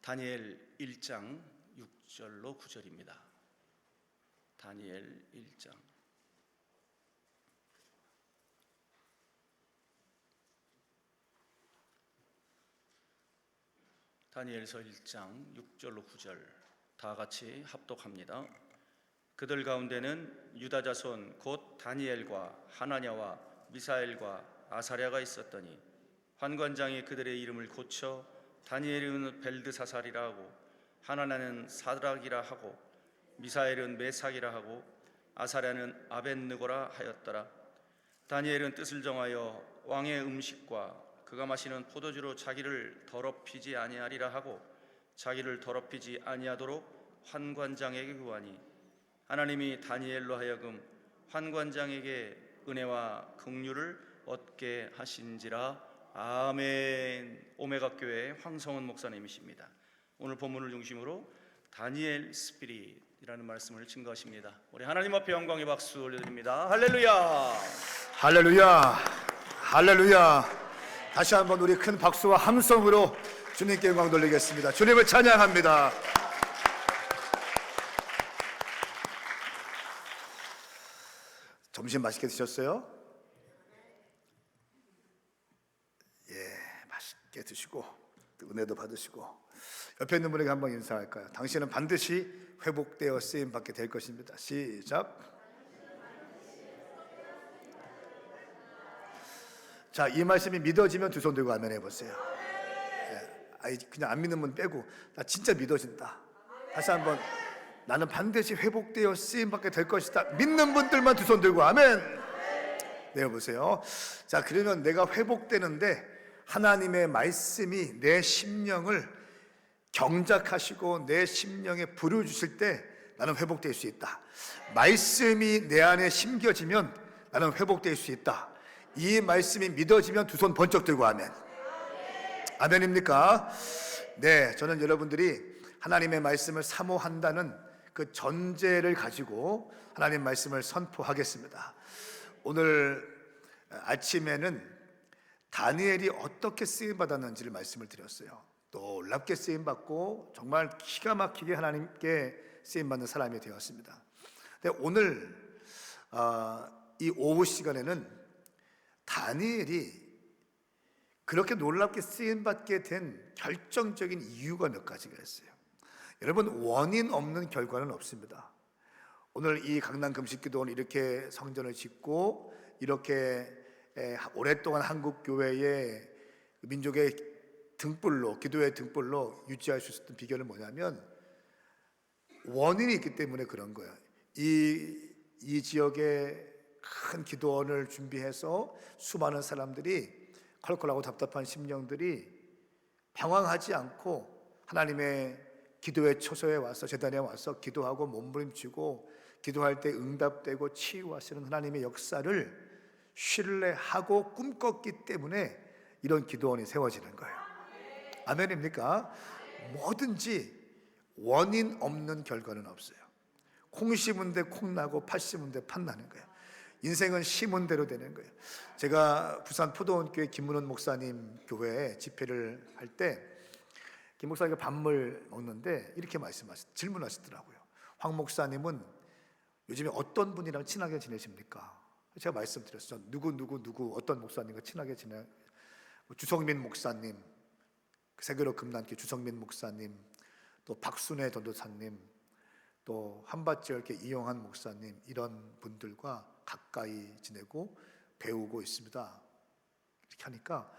다니엘 1장 6절로 9절입니다. 다니엘 1장. 다니엘서 1장 6절로 9절 다 같이 합독합니다. 그들 가운데는 유다 자손 곧 다니엘과 하나냐와 미사엘과 아사랴가 있었더니 환관장이 그들의 이름을 고쳐 다니엘은 벨드사살이라 하고 하나냐는 사드락이라 하고 미사엘은 메삭이라 하고 아사랴는 아벳느고라 하였더라. 다니엘은 뜻을 정하여 왕의 음식과 그가 마시는 포도주로 자기를 더럽히지 아니하리라 하고 자기를 더럽히지 아니하도록 환관장에게 구하니 하나님이 다니엘로 하여금 환관장에게 은혜와 긍휼을 얻게 하신지라. 아멘. 오메가 교회 황성훈 목사님이십니다. 오늘 본문을 중심으로 다니엘 스피릿이라는 말씀을 증거하십니다. 우리 하나님 앞에 영광의 박수 올려드립니다. 할렐루야. 할렐루야. 할렐루야. 다시 한번 우리 큰 박수와 함성으로 주님께 영광 돌리겠습니다. 주님을 찬양합니다. 점심 맛있게 드셨어요? 맛있게 드시고 은혜도 받으시고 옆에 있는 분에게 한번 인사할까요? 당신은 반드시 회복되어 쓰임받게 될 것입니다. 시작. 자, 이 말씀이 믿어지면 두 손 들고 아멘 해보세요. 그냥 안 믿는 분 빼고 나 진짜 믿어진다. 다시 한번 나는 반드시 회복되어 쓰임받게 될 것이다. 믿는 분들만 두 손 들고 아멘. 네, 여보세요. 자, 그러면 내가 회복되는데 하나님의 말씀이 내 심령을 경작하시고 내 심령에 불을 주실 때 나는 회복될 수 있다. 말씀이 내 안에 심겨지면 나는 회복될 수 있다. 이 말씀이 믿어지면 두 손 번쩍 들고 아멘. 아멘입니까? 네, 저는 여러분들이 하나님의 말씀을 사모한다는 그 전제를 가지고 하나님 말씀을 선포하겠습니다. 오늘 아침에는 다니엘이 어떻게 쓰임받았는지를 말씀을 드렸어요. 놀랍게 쓰임받고 정말 기가 막히게 하나님께 쓰임받는 사람이 되었습니다. 근데 오늘 이 오후 시간에는 다니엘이 그렇게 놀랍게 쓰임받게 된 결정적인 이유가 몇 가지가 있어요. 여러분, 원인 없는 결과는 없습니다. 오늘 이 강남 금식기도원 이렇게 성전을 짓고 이렇게 오랫동안 한국교회의 민족의 등불로, 기도의 등불로 유지할 수 있었던 비결은 뭐냐면 원인이 있기 때문에 그런 거예요. 이 지역에 큰 기도원을 준비해서 수많은 사람들이 컬컬하고 답답한 심령들이 방황하지 않고 하나님의 기도의 처소에 와서, 제단에 와서 기도하고 몸부림치고 기도할 때 응답되고 치유하시는 하나님의 역사를 신뢰하고 꿈꿨기 때문에 이런 기도원이 세워지는 거예요. 아멘입니까? 뭐든지 원인 없는 결과는 없어요. 콩 심은 데 콩 나고 팥 심은 데 팥 나는 거예요. 인생은 심은 대로 되는 거예요. 제가 부산 포도원교회 김문원 목사님 교회에 집회를 할 때 김 목사님이 밥을 먹는데 이렇게 질문하시더라고요. 황 목사님은 요즘에 어떤 분이랑 친하게 지내십니까? 제가 말씀드렸어요. 누구 어떤 목사님과 친하게 지내? 주성민 목사님, 세계로 금단교 주성민 목사님, 또 박순애 전도사님, 또 한밭지역계 이용한 목사님, 이런 분들과 가까이 지내고 배우고 있습니다. 이렇게 하니까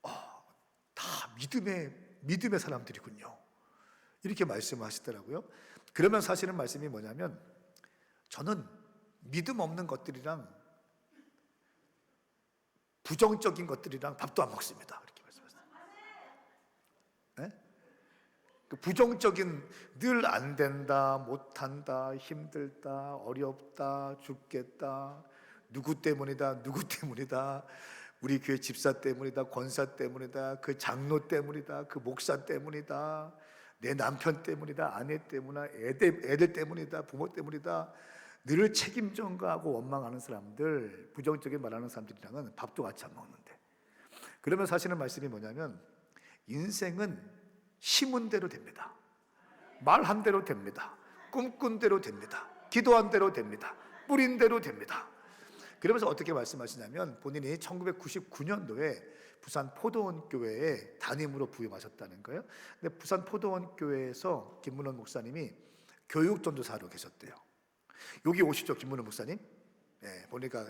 다 믿음의 사람들이군요. 이렇게 말씀하시더라고요. 그러면 사실은 말씀이 뭐냐면 저는 믿음 없는 것들이랑 부정적인 것들이랑 밥도 안 먹습니다. 이렇게 말씀하셨어요. 네? 그 부정적인 늘 안 된다, 못한다, 힘들다, 어렵다, 죽겠다, 누구 때문이다, 우리 교회 집사 때문이다, 권사 때문이다, 그 장로 때문이다, 그 목사 때문이다, 내 남편 때문이다, 아내 때문이다, 애들 때문이다, 부모 때문이다, 늘 책임 전가하고 원망하는 사람들, 부정적인 말하는 사람들이랑은 밥도 같이 안 먹는데, 그러면 사실은 말씀이 뭐냐면 인생은 심은 대로 됩니다. 말한 대로 됩니다. 꿈꾼 대로 됩니다. 기도한 대로 됩니다. 뿌린 대로 됩니다. 그러면서 어떻게 말씀하시냐면 본인이 1999년도에 부산 포도원 교회에 담임으로 부임하셨다는 거예요. 근데 부산 포도원 교회에서 김문원 목사님이 교육 전도사로 계셨대요. 여기 오시죠, 김문원 목사님. 보니까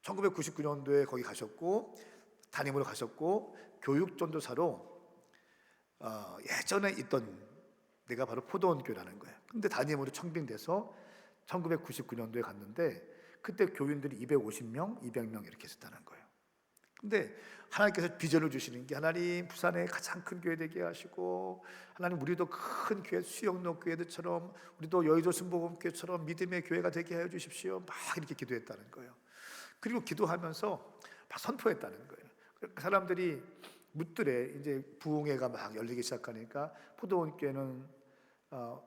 1999년도에 거기 가셨고 담임으로 가셨고 교육 전도사로 예전에 있던 내가 바로 포도원 교회라는 거예요. 근데 담임으로 청빙돼서 1999년도에 갔는데 그때 교인들이 250명, 200명 이렇게 있었다는 거예요. 근데 하나님께서 비전을 주시는 게 하나님 부산에 가장 큰 교회 되게 하시고 하나님 우리도 큰 교회 수영로 교회들처럼 우리도 여의도 순복음교회처럼 믿음의 교회가 되게 하여 주십시오. 막 이렇게 기도했다는 거예요. 그리고 기도하면서 막 선포했다는 거예요. 사람들이 묻더래. 이제 부흥회가 막 열리기 시작하니까 포도원 교회는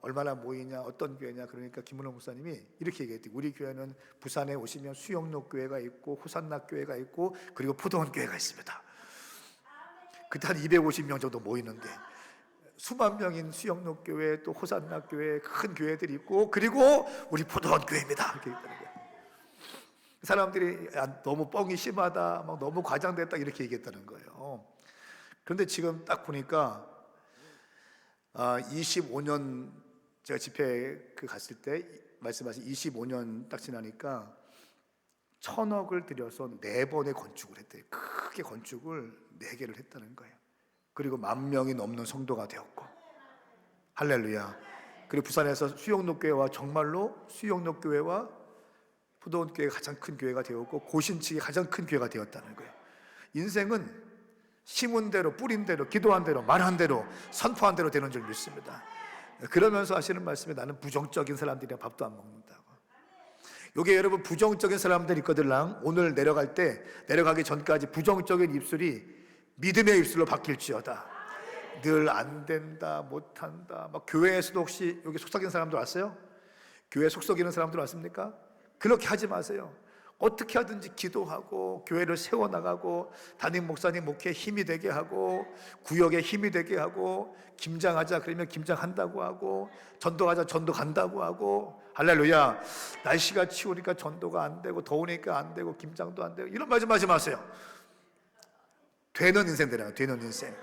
얼마나 모이냐, 어떤 교회냐. 그러니까 김문호 목사님이 이렇게 얘기했대요. 우리 교회는 부산에 오시면 수영로 교회가 있고 호산나 교회가 있고 그리고 포도원 교회가 있습니다. 그때 한 250명 정도 모이는데 수만 명인 수영로 교회 또 호산나 교회 큰 교회들이 있고 그리고 우리 포도원 교회입니다. 이렇게 했다는 거예요. 사람들이 너무 뻥이 심하다, 막 너무 과장됐다 이렇게 얘기했다는 거예요. 그런데 지금 딱 보니까 25년 제가 집회 갔을 때 말씀하신 25년 딱 지나니까 1,000억을 들여서 4번의 건축을 했대요. 크게 건축을 4개를 했다는 거예요. 그리고 10,000명이 넘는 성도가 되었고 할렐루야. 그리고 부산에서 수영로 교회와 정말로 수영로 교회와 포도원 교회가 가장 큰 교회가 되었고 고신측이 가장 큰 교회가 되었다는 거예요. 인생은 심은 대로 뿌린 대로 기도한 대로 말한 대로 선포한 대로 되는 줄 믿습니다. 그러면서 하시는 말씀이 나는 부정적인 사람들이랑 밥도 안 먹는다고. 여기 여러분 부정적인 사람들 있거들랑 오늘 내려가기 전까지 부정적인 입술이 믿음의 입술로 바뀔지어다. 늘 안 된다 못한다 막 교회에서도 혹시 여기 속삭이는 사람들 왔어요? 교회 속삭이는 사람들 왔습니까? 그렇게 하지 마세요. 어떻게 하든지 기도하고 교회를 세워나가고 담임 목사님 목회에 힘이 되게 하고 구역에 힘이 되게 하고 김장하자 그러면 김장한다고 하고 전도하자 전도 간다고 하고 할렐루야. 날씨가 추우니까 전도가 안 되고 더우니까 안 되고 김장도 안 되고 이런 말 좀 하지 마세요. 되는 인생 되라고. 되는 인생.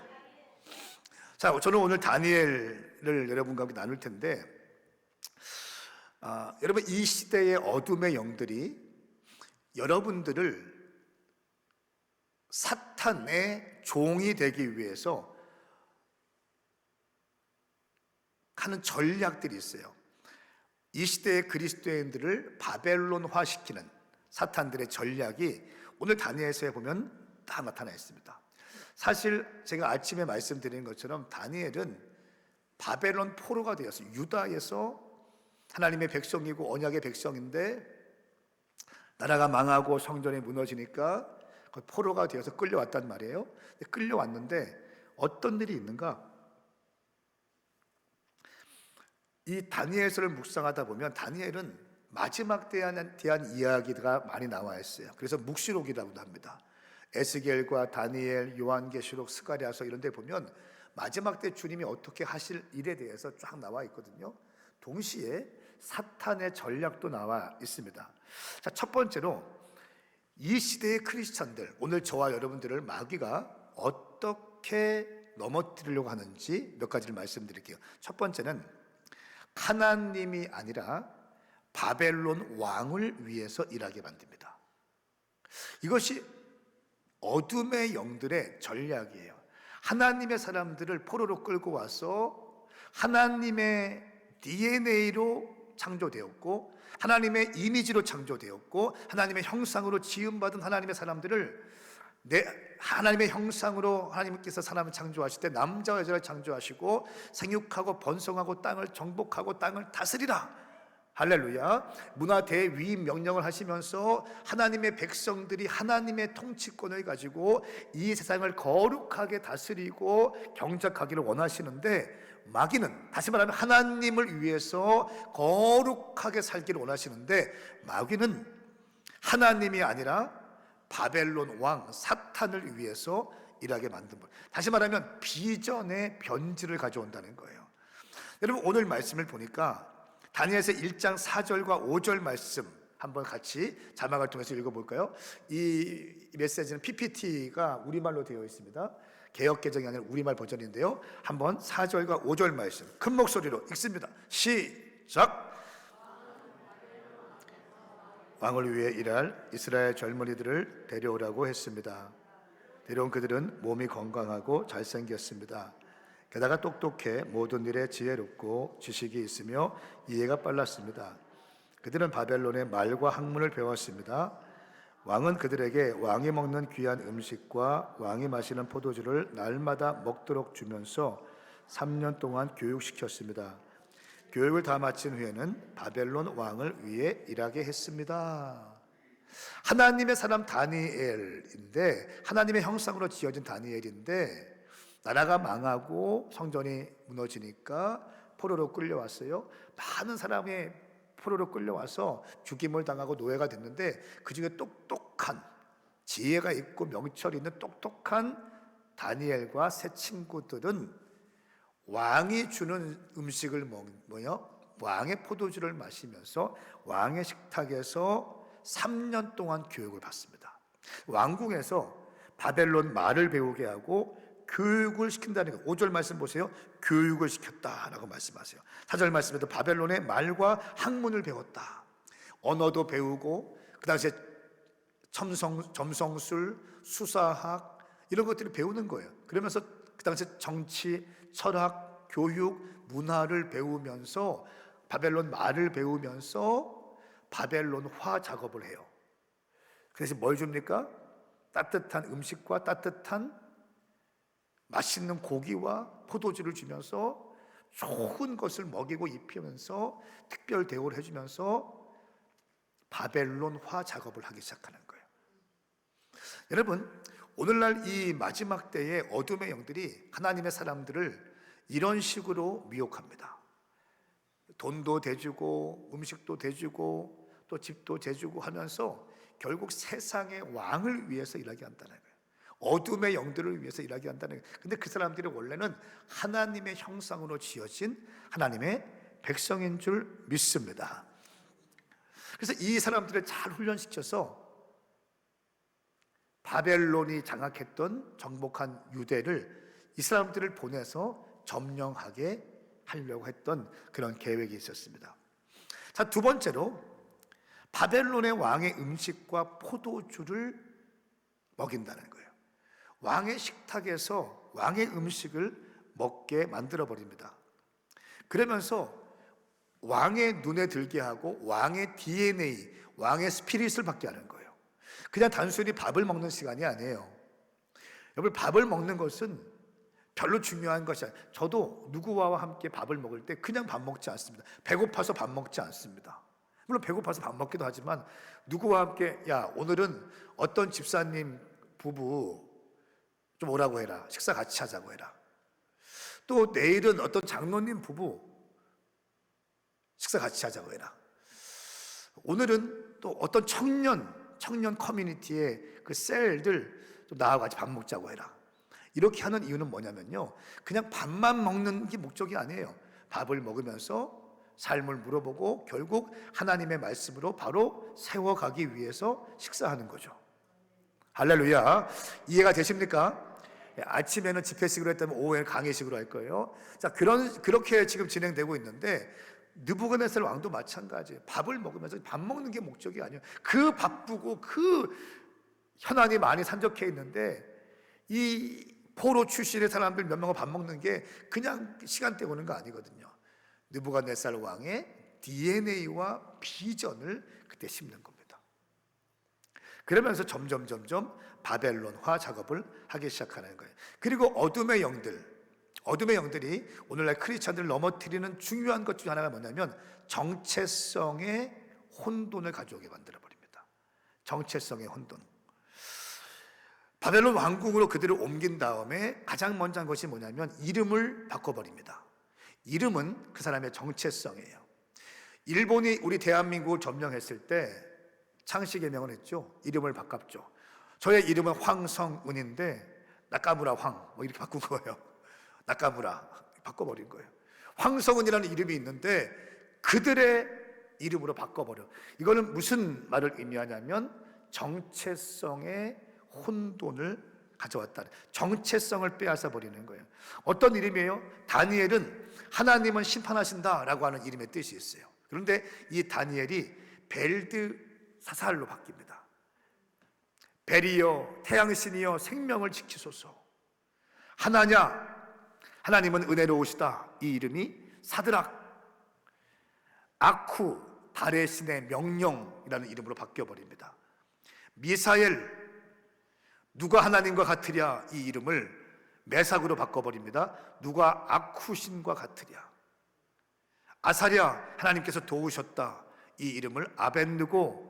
자, 저는 오늘 다니엘을 여러분과 함께 나눌 텐데 여러분 이 시대의 어둠의 영들이 여러분들을 사탄의 종이 되기 위해서 하는 전략들이 있어요. 이 시대의 그리스도인들을 바벨론화시키는 사탄들의 전략이 오늘 다니엘서에 보면 다 나타나 있습니다. 사실 제가 아침에 말씀드린 것처럼 다니엘은 바벨론 포로가 되었어요. 유다에서 하나님의 백성이고 언약의 백성인데 나라가 망하고 성전이 무너지니까 포로가 되어서 끌려왔단 말이에요. 끌려왔는데 어떤 일이 있는가? 이 다니엘서를 묵상하다 보면 다니엘은 마지막 때에 대한 이야기가 많이 나와 있어요. 그래서 묵시록이라고도 합니다. 에스겔과 다니엘, 요한계시록, 스가랴서 이런 데 보면 마지막 때 주님이 어떻게 하실 일에 대해서 쫙 나와 있거든요. 동시에 사탄의 전략도 나와 있습니다. 자, 첫 번째로 이 시대의 크리스찬들, 오늘 저와 여러분들을 마귀가 어떻게 넘어뜨리려고 하는지 몇 가지를 말씀드릴게요. 첫 번째는 하나님이 아니라 바벨론 왕을 위해서 일하게 만듭니다. 이것이 어둠의 영들의 전략이에요. 하나님의 사람들을 포로로 끌고 와서 하나님의 DNA로 창조되었고 하나님의 이미지로 창조되었고 하나님의 형상으로 지음받은 하나님의 사람들을 하나님의 형상으로 하나님께서 사람을 창조하실 때 남자와 여자를 창조하시고 생육하고 번성하고 땅을 정복하고 땅을 다스리라. 할렐루야. 문화 대위임 명령을 하시면서 하나님의 백성들이 하나님의 통치권을 가지고 이 세상을 거룩하게 다스리고 경작하기를 원하시는데 마귀는 다시 말하면 하나님을 위해서 거룩하게 살기를 원하시는데 마귀는 하나님이 아니라 바벨론 왕 사탄을 위해서 일하게 만든 분. 다시 말하면 비전의 변질을 가져온다는 거예요. 여러분, 오늘 말씀을 보니까 다니엘서 1장 4절과 5절 말씀 한번 같이 자막을 통해서 읽어볼까요? 이 메시지는 PPT가 우리말로 되어 있습니다. 개역개정이 아니라 우리말 버전인데요, 한번 4절과 5절 말씀 큰 목소리로 읽습니다. 시작! 왕을 위해 일할 이스라엘 젊은이들을 데려오라고 했습니다. 데려온 그들은 몸이 건강하고 잘생겼습니다. 게다가 똑똑해 모든 일에 지혜롭고 지식이 있으며 이해가 빨랐습니다. 그들은 바벨론의 말과 학문을 배웠습니다. 왕은 그들에게 왕이 먹는 귀한 음식과 왕이 마시는 포도주를 날마다 먹도록 주면서 3년 동안 교육시켰습니다. 교육을 다 마친 후에는 바벨론 왕을 위해 일하게 했습니다. 하나님의 사람 다니엘인데, 하나님의 형상으로 지어진 다니엘인데, 나라가 망하고 성전이 무너지니까 포로로 끌려왔어요. 많은 사람이 포로로 끌려와서 죽임을 당하고 노예가 됐는데, 그 중에 똑똑한, 지혜가 있고 명철이 있는 똑똑한 다니엘과 세 친구들은 왕이 주는 음식을 먹고요, 왕의 포도주를 마시면서 왕의 식탁에서 3년 동안 교육을 받습니다. 왕궁에서 바벨론 말을 배우게 하고 교육을 시킨다는 거. 5절 말씀 보세요. 교육을 시켰다라고 말씀하세요. 4절 말씀에도 바벨론의 말과 학문을 배웠다. 언어도 배우고, 그 당시에 점성술, 수사학 이런 것들을 배우는 거예요. 그러면서 그 당시에 정치, 철학, 교육, 문화를 배우면서 바벨론 말을 배우면서 바벨론화 작업을 해요. 그래서 뭘 줍니까? 따뜻한 음식과 따뜻한 맛있는 고기와 포도주를 주면서 좋은 것을 먹이고 입히면서 특별 대우를 해주면서 바벨론화 작업을 하기 시작하는 거예요. 여러분, 오늘날 이 마지막 때에 어둠의 영들이 하나님의 사람들을 이런 식으로 미혹합니다. 돈도 대주고 음식도 대주고 또 집도 대주고 하면서 결국 세상의 왕을 위해서 일하게 한다는 거예요. 어둠의 영들을 위해서 일하게 한다는 거예요. 근데 그 사람들이 원래는 하나님의 형상으로 지어진 하나님의 백성인 줄 믿습니다. 그래서 이 사람들을 잘 훈련시켜서 바벨론이 장악했던 정복한 유대를 이 사람들을 보내서 점령하게 하려고 했던 그런 계획이 있었습니다. 자, 두 번째로 바벨론의 왕의 음식과 포도주를 먹인다는 거예요. 왕의 식탁에서 왕의 음식을 먹게 만들어 버립니다. 그러면서 왕의 눈에 들게 하고 왕의 DNA, 왕의 스피릿을 받게 하는 거예요. 그냥 단순히 밥을 먹는 시간이 아니에요. 여러분, 밥을 먹는 것은 별로 중요한 것이 아니에요. 저도 누구와 함께 밥을 먹을 때 그냥 밥 먹지 않습니다. 배고파서 밥 먹지 않습니다. 물론 배고파서 밥 먹기도 하지만 누구와 함께, 야, 오늘은 어떤 집사님 부부 좀 오라고 해라, 식사 같이 하자고 해라. 또 내일은 어떤 장로님 부부 식사 같이 하자고 해라. 오늘은 또 어떤 청년 커뮤니티의 그 셀들 또 나와 같이 밥 먹자고 해라. 이렇게 하는 이유는 뭐냐면요, 그냥 밥만 먹는 게 목적이 아니에요. 밥을 먹으면서 삶을 물어보고 결국 하나님의 말씀으로 바로 세워가기 위해서 식사하는 거죠. 할렐루야. 이해가 되십니까? 아침에는 집회식으로 했다면 오후에는 강의식으로 할 거예요. 자, 그렇게 지금 진행되고 있는데 느부갓네살 왕도 마찬가지예요. 밥을 먹으면서 밥 먹는 게 목적이 아니에요. 그 바쁘고 그 현안이 많이 산적해 있는데 이 포로 출신의 사람들 몇 명과 밥 먹는 게 그냥 시간 때우는 거 아니거든요. 느부갓네살 왕의 DNA와 비전을 그때 심는 겁니다. 그러면서 점점 바벨론화 작업을 하기 시작하는 거예요. 그리고 어둠의 영들이 오늘날 크리스찬들을 넘어뜨리는 중요한 것 중 하나가 뭐냐면 정체성의 혼돈을 가져오게 만들어버립니다. 정체성의 혼돈. 바벨론 왕국으로 그들을 옮긴 다음에 가장 먼저 한 것이 뭐냐면 이름을 바꿔버립니다. 이름은 그 사람의 정체성이에요. 일본이 우리 대한민국을 점령했을 때 창씨 개명을 했죠. 이름을 바꿨죠. 저의 이름은 황성은인데 나카무라 황 뭐 이렇게 바꾼 거예요. 나카무라 바꿔버린 거예요. 황성은이라는 이름이 있는데 그들의 이름으로 바꿔버려. 이거는 무슨 말을 의미하냐면 정체성의 혼돈을 가져왔다. 정체성을 빼앗아 버리는 거예요. 어떤 이름이에요? 다니엘은 하나님은 심판하신다라고 하는 이름의 뜻이 있어요. 그런데 이 다니엘이 벨드사살로 바뀝니다. 벨이여 태양신이여 생명을 지키소서. 하나님은 은혜로우시다. 이 이름이 사드락, 아쿠, 달의 신의 명령이라는 이름으로 바뀌어버립니다. 미사엘, 누가 하나님과 같으랴, 이 이름을 메삭으로 바꿔버립니다. 누가 아쿠신과 같으랴. 아사랴, 하나님께서 도우셨다. 이 이름을 아벤느고,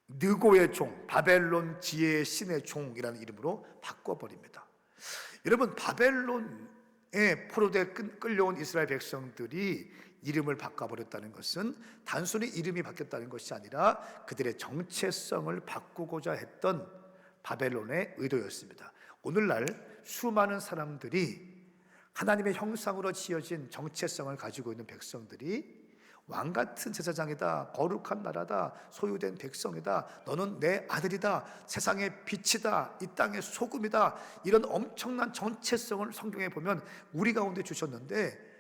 느고의 종, 바벨론 지혜의 신의 종이라는 이름으로 바꿔버립니다. 여러분, 바벨론에 포로되어 끌려온 이스라엘 백성들이 이름을 바꿔버렸다는 것은 단순히 이름이 바뀌었다는 것이 아니라 그들의 정체성을 바꾸고자 했던 바벨론의 의도였습니다. 오늘날 수많은 사람들이 하나님의 형상으로 지어진 정체성을 가지고 있는 백성들이 왕같은 제사장이다, 거룩한 나라다, 소유된 백성이다, 너는 내 아들이다, 세상의 빛이다, 이 땅의 소금이다, 이런 엄청난 정체성을 성경에 보면 우리 가운데 주셨는데,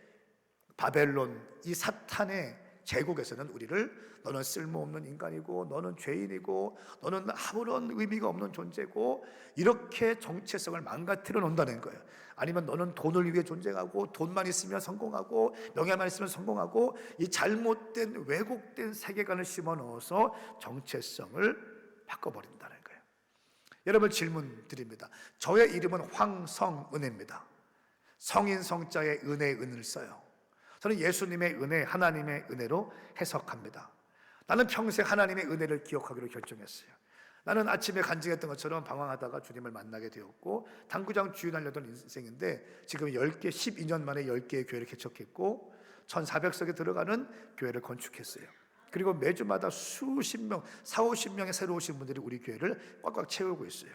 바벨론, 이 사탄의 제국에서는 우리를 너는 쓸모없는 인간이고 너는 죄인이고 너는 아무런 의미가 없는 존재고 이렇게 정체성을 망가뜨려 놓는다는 거예요. 아니면 너는 돈을 위해 존재하고 돈만 있으면 성공하고 명예만 있으면 성공하고, 이 잘못된 왜곡된 세계관을 심어 넣어서 정체성을 바꿔버린다는 거예요. 여러분, 질문 드립니다. 저의 이름은 황성은혜입니다. 성인 성자의 은혜의 은을 써요. 저는 예수님의 은혜, 하나님의 은혜로 해석합니다. 나는 평생 하나님의 은혜를 기억하기로 결정했어요. 나는 아침에 간증했던 것처럼 방황하다가 주님을 만나게 되었고 당구장 주인하려던 인생인데 지금 10개, 12년 만에 10개의 교회를 개척했고 1400석에 들어가는 교회를 건축했어요. 그리고 매주마다 수십 명, 40-50명의 새로 오신 분들이 우리 교회를 꽉꽉 채우고 있어요.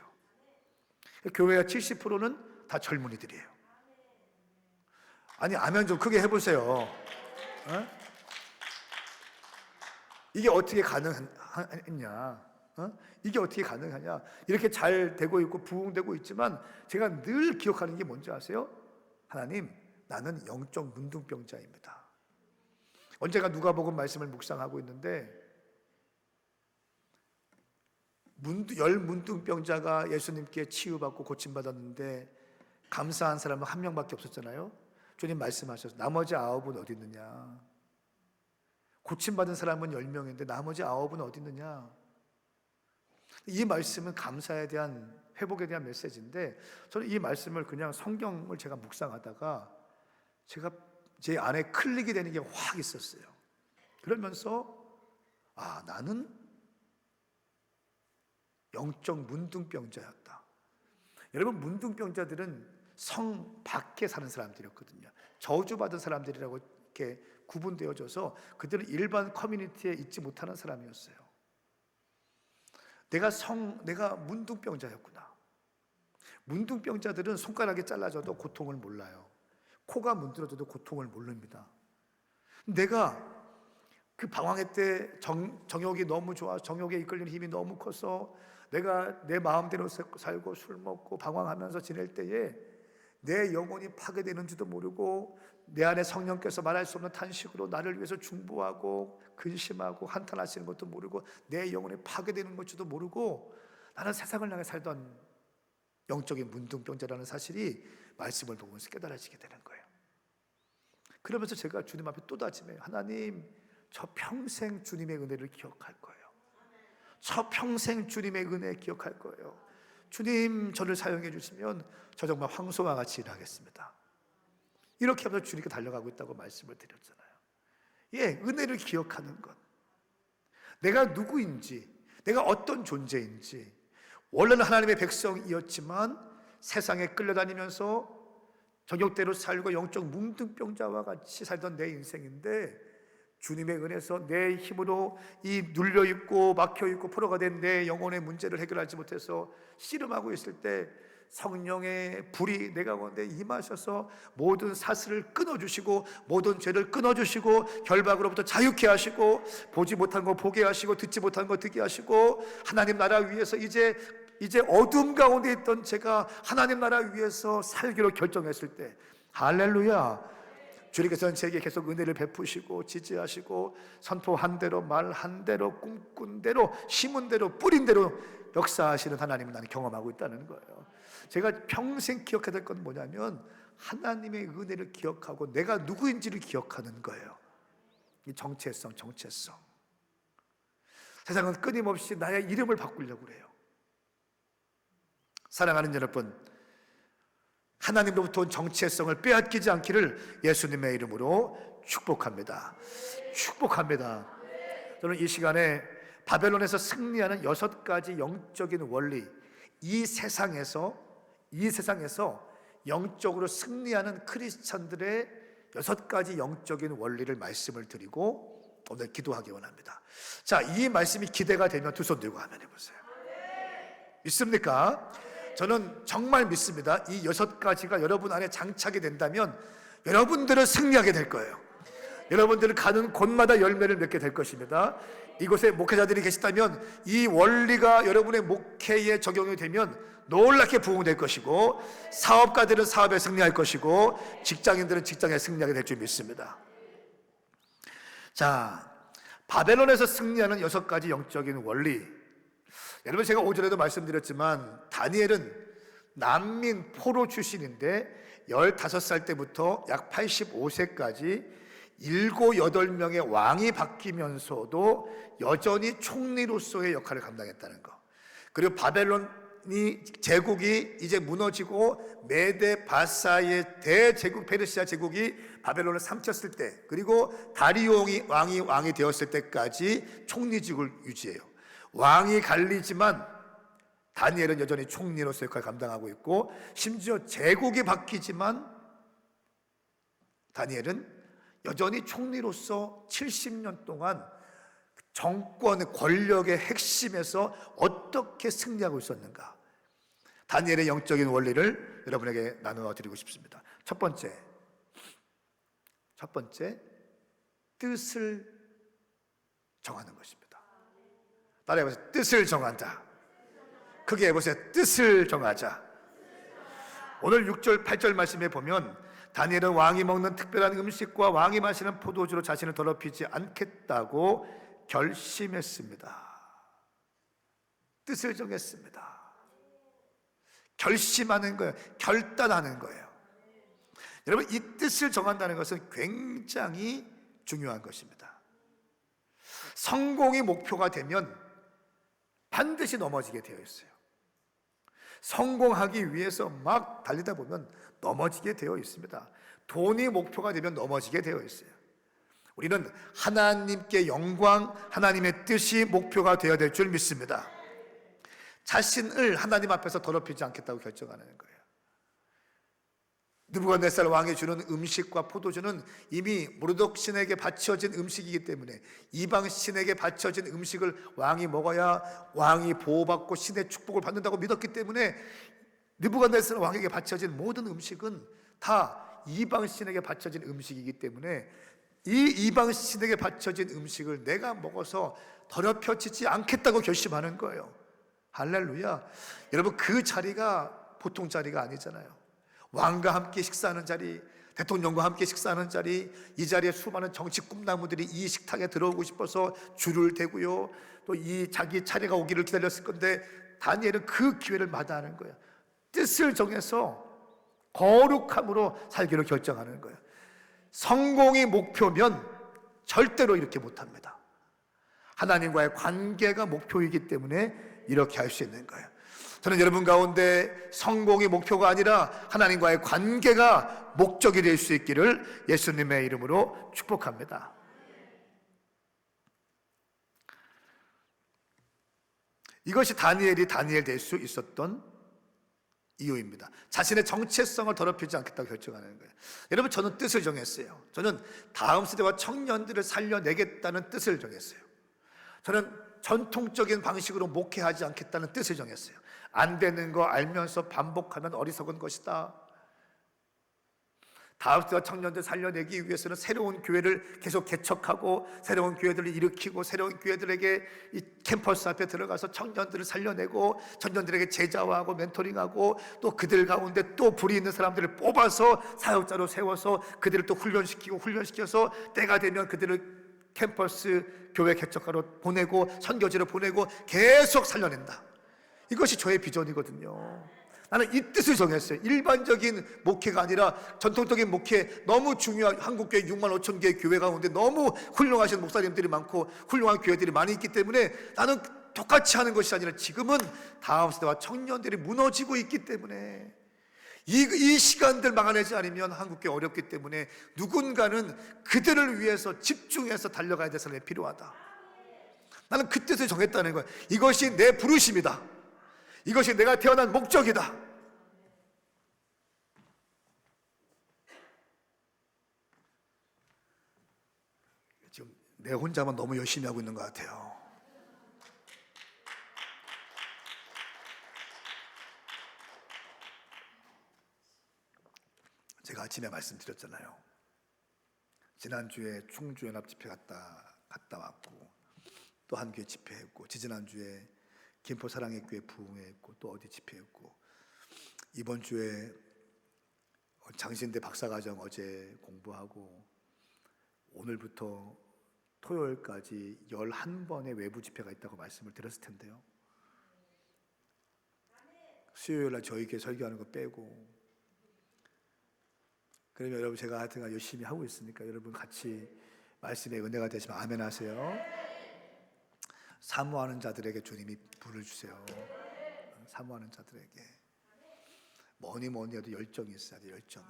교회의 70%는 다 젊은이들이에요. 아니, 아멘 좀 크게 해보세요. 어? 이게 어떻게 가능했냐? 이게 어떻게 가능하냐? 이렇게 잘 되고 있고 부흥되고 있지만 제가 늘 기억하는 게 뭔지 아세요? 하나님, 나는 영적 문둥병자입니다. 언제가 누가복음 말씀을 묵상하고 있는데 열 문둥병자가 예수님께 치유받고 고침받았는데 감사한 사람은 한 명밖에 없었잖아요. 주님 말씀하셔서 나머지 9은 어디 있느냐? 고침받은 사람은 10명인데 나머지 9은 어디 있느냐? 이 말씀은 감사에 대한, 회복에 대한 메시지인데 저는 이 말씀을 그냥 성경을 제가 묵상하다가 제가 제 안에 클릭이 되는 게 확 있었어요. 그러면서 나는 영적 문둥병자였다. 여러분, 문둥병자들은 성 밖에 사는 사람들이었거든요. 저주받은 사람들이라고 이렇게 구분되어져서 그들은 일반 커뮤니티에 있지 못하는 사람이었어요. 내가 문둥병자였구나. 문둥병자들은 손가락이 잘라져도 고통을 몰라요. 코가 문드러져도 고통을 모릅니다. 내가 그 방황의 때 정욕이 너무 좋아, 정욕에 이끌리는 힘이 너무 커서 내가 내 마음대로 살고 술 먹고 방황하면서 지낼 때에 내 영혼이 파괴되는지도 모르고 내 안에 성령께서 말할 수 없는 탄식으로 나를 위해서 중보하고 근심하고 한탄하시는 것도 모르고 내 영혼이 파괴되는 것도 모르고 나는 세상을 향해 살던 영적인 문둥병자라는 사실이 말씀을 보면서 깨달아지게 되는 거예요. 그러면서 제가 주님 앞에 또 다짐해요. 하나님, 저 평생 주님의 은혜를 기억할 거예요. 저 평생 주님의 은혜 기억할 거예요. 주님, 저를 사용해 주시면 저 정말 황소와 같이 일하겠습니다. 이렇게 하면서 주님께 달려가고 있다고 말씀을 드렸잖아요. 은혜를 기억하는 것, 내가 누구인지, 내가 어떤 존재인지, 원래는 하나님의 백성이었지만 세상에 끌려다니면서 정욕대로 살고 영적 문둥병자와 같이 살던 내 인생인데 주님의 은혜에서 내 힘으로 이 눌려있고 막혀있고 포로가 된 내 영혼의 문제를 해결하지 못해서 씨름하고 있을 때 성령의 불이 내 가운데 임하셔서 모든 사슬을 끊어주시고 모든 죄를 끊어주시고 결박으로부터 자유케 하시고 보지 못한 거 보게 하시고 듣지 못한 거 듣게 하시고 하나님 나라 위해서 이제 어둠 가운데 있던 제가 하나님 나라 위해서 살기로 결정했을 때 할렐루야, 주님께서는 제게 계속 은혜를 베푸시고 지지하시고 선포한 대로 말한 대로 꿈꾼 대로 심은 대로 뿌린 대로 역사하시는 하나님을 나는 경험하고 있다는 거예요. 제가 평생 기억해야 될 건 뭐냐면 하나님의 은혜를 기억하고 내가 누구인지를 기억하는 거예요. 이 정체성. 세상은 끊임없이 나의 이름을 바꾸려고 그래요. 사랑하는 여러분, 하나님로부터 온 정체성을 빼앗기지 않기를 예수님의 이름으로 축복합니다. 저는 이 시간에 바벨론에서 승리하는 6가지 영적인 원리, 이 세상에서 영적으로 승리하는 크리스찬들의 6가지 영적인 원리를 말씀을 드리고 오늘 기도하기 원합니다. 자, 이 말씀이 기대가 되면 두 손 들고 하면 해보세요. 믿습니까? 저는 정말 믿습니다. 이 6가지가 여러분 안에 장착이 된다면 여러분들은 승리하게 될 거예요. 여러분들은 가는 곳마다 열매를 맺게 될 것입니다. 이곳에 목회자들이 계시다면 이 원리가 여러분의 목회에 적용이 되면 놀랍게 부흥될 것이고, 사업가들은 사업에 승리할 것이고, 직장인들은 직장에 승리하게 될 줄 믿습니다. 자, 바벨론에서 승리하는 6가지 영적인 원리. 여러분, 제가 오전에도 말씀드렸지만 다니엘은 난민 포로 출신인데 15살 때부터 약 85세까지 7, 8명의 왕이 바뀌면서도 여전히 총리로서의 역할을 감당했다는 거. 그리고 바벨론이 제국이 이제 무너지고 메데 바사의 대제국 페르시아 제국이 바벨론을 삼켰을 때, 그리고 다리오 왕이 되었을 때까지 총리직을 유지해요. 왕이 갈리지만 다니엘은 여전히 총리로서 역할을 감당하고 있고, 심지어 제국이 바뀌지만 다니엘은 여전히 총리로서 70년 동안 정권의 권력의 핵심에서 어떻게 승리하고 있었는가, 다니엘의 영적인 원리를 여러분에게 나누어 드리고 싶습니다. 첫 번째, 뜻을 정하는 것입니다. 따라해보세요. 뜻을 정한다. 크게 해보세요. 뜻을 정하자. 오늘 6절 8절 말씀에 보면 다니엘은 왕이 먹는 특별한 음식과 왕이 마시는 포도주로 자신을 더럽히지 않겠다고 결심했습니다. 뜻을 정했습니다. 결심하는 거예요. 결단하는 거예요. 여러분, 이 뜻을 정한다는 것은 굉장히 중요한 것입니다. 성공이 목표가 되면 반드시 넘어지게 되어 있어요. 성공하기 위해서 막 달리다 보면 넘어지게 되어 있습니다. 돈이 목표가 되면 넘어지게 되어 있어요. 우리는 하나님께 영광, 하나님의 뜻이 목표가 되어야 될 줄 믿습니다. 자신을 하나님 앞에서 더럽히지 않겠다고 결정하는 거예요. 느부갓네살 왕이 주는 음식과 포도주는 이미 모르독 신에게 바쳐진 음식이기 때문에 이방 신에게 바쳐진 음식을 왕이 먹어야 왕이 보호받고 신의 축복을 받는다고 믿었기 때문에 느부갓네살 왕에게 바쳐진 모든 음식은 다 이방 신에게 바쳐진 음식이기 때문에 이 이방 신에게 바쳐진 음식을 내가 먹어서 더럽혀지지 않겠다고 결심하는 거예요. 할렐루야. 여러분, 그 자리가 보통 자리가 아니잖아요. 왕과 함께 식사하는 자리, 대통령과 함께 식사하는 자리, 이 자리에 수많은 정치 꿈나무들이 이 식탁에 들어오고 싶어서 줄을 대고요, 또 이 자기 차례가 오기를 기다렸을 건데 다니엘은 그 기회를 마다하는 거예요. 뜻을 정해서 거룩함으로 살기로 결정하는 거예요. 성공이 목표면 절대로 이렇게 못합니다. 하나님과의 관계가 목표이기 때문에 이렇게 할 수 있는 거예요. 저는 여러분 가운데 성공이 목표가 아니라 하나님과의 관계가 목적이 될 수 있기를 예수님의 이름으로 축복합니다. 이것이 다니엘이 다니엘 될 수 있었던 이유입니다. 자신의 정체성을 더럽히지 않겠다고 결정하는 거예요. 여러분, 저는 뜻을 정했어요. 저는 다음 세대와 청년들을 살려내겠다는 뜻을 정했어요. 저는 전통적인 방식으로 목회하지 않겠다는 뜻을 정했어요. 안 되는 거 알면서 반복하면 어리석은 것이다. 다음 세대와 청년들 살려내기 위해서는 새로운 교회를 계속 개척하고 새로운 교회들을 일으키고 새로운 교회들에게 이 캠퍼스 앞에 들어가서 청년들을 살려내고 청년들에게 제자화하고 멘토링하고 또 그들 가운데 또 불이 있는 사람들을 뽑아서 사역자로 세워서 그들을 또 훈련시켜서 때가 되면 그들을 캠퍼스 교회 개척하러 보내고 선교지로 보내고 계속 살려낸다. 이것이 저의 비전이거든요. 나는 이 뜻을 정했어요. 일반적인 목회가 아니라 전통적인 목회, 너무 중요한 한국교회 6만 5천 개의 교회 가운데 너무 훌륭하신 목사님들이 많고 훌륭한 교회들이 많이 있기 때문에 나는 똑같이 하는 것이 아니라 지금은 다음 세대와 청년들이 무너지고 있기 때문에 이 시간들 막아내지 않으면 한국교회 어렵기 때문에 누군가는 그들을 위해서 집중해서 달려가야 될 사람이 필요하다. 나는 그 뜻을 정했다는 거예요. 이것이 내 부르심이다. 이것이 내가 태어난 목적이다. 지금 내 혼자만 너무 열심히 하고 있는 것 같아요. 제가 아침에 말씀드렸잖아요. 지난주에 충주연합 집회 갔다 왔고 또 한 교회 집회했고 지지난주에 김포 사랑의 교회 부흥회했고 또 어디 집회했고 이번 주에 장신대 박사과정 어제 공부하고 오늘부터 토요일까지 11번의 외부 집회가 있다고 말씀을 드렸을 텐데요. 수요일날 저희 교회 설교하는 거 빼고 그러면 여러분 제가 하여튼 열심히 하고 있으니까 여러분 같이 말씀의 은혜가 되시면 아멘 하세요. 사모하는 자들에게 주님이 불을 주세요. 사모하는 자들에게 뭐니 해도 열정이 있어야 돼. 열정이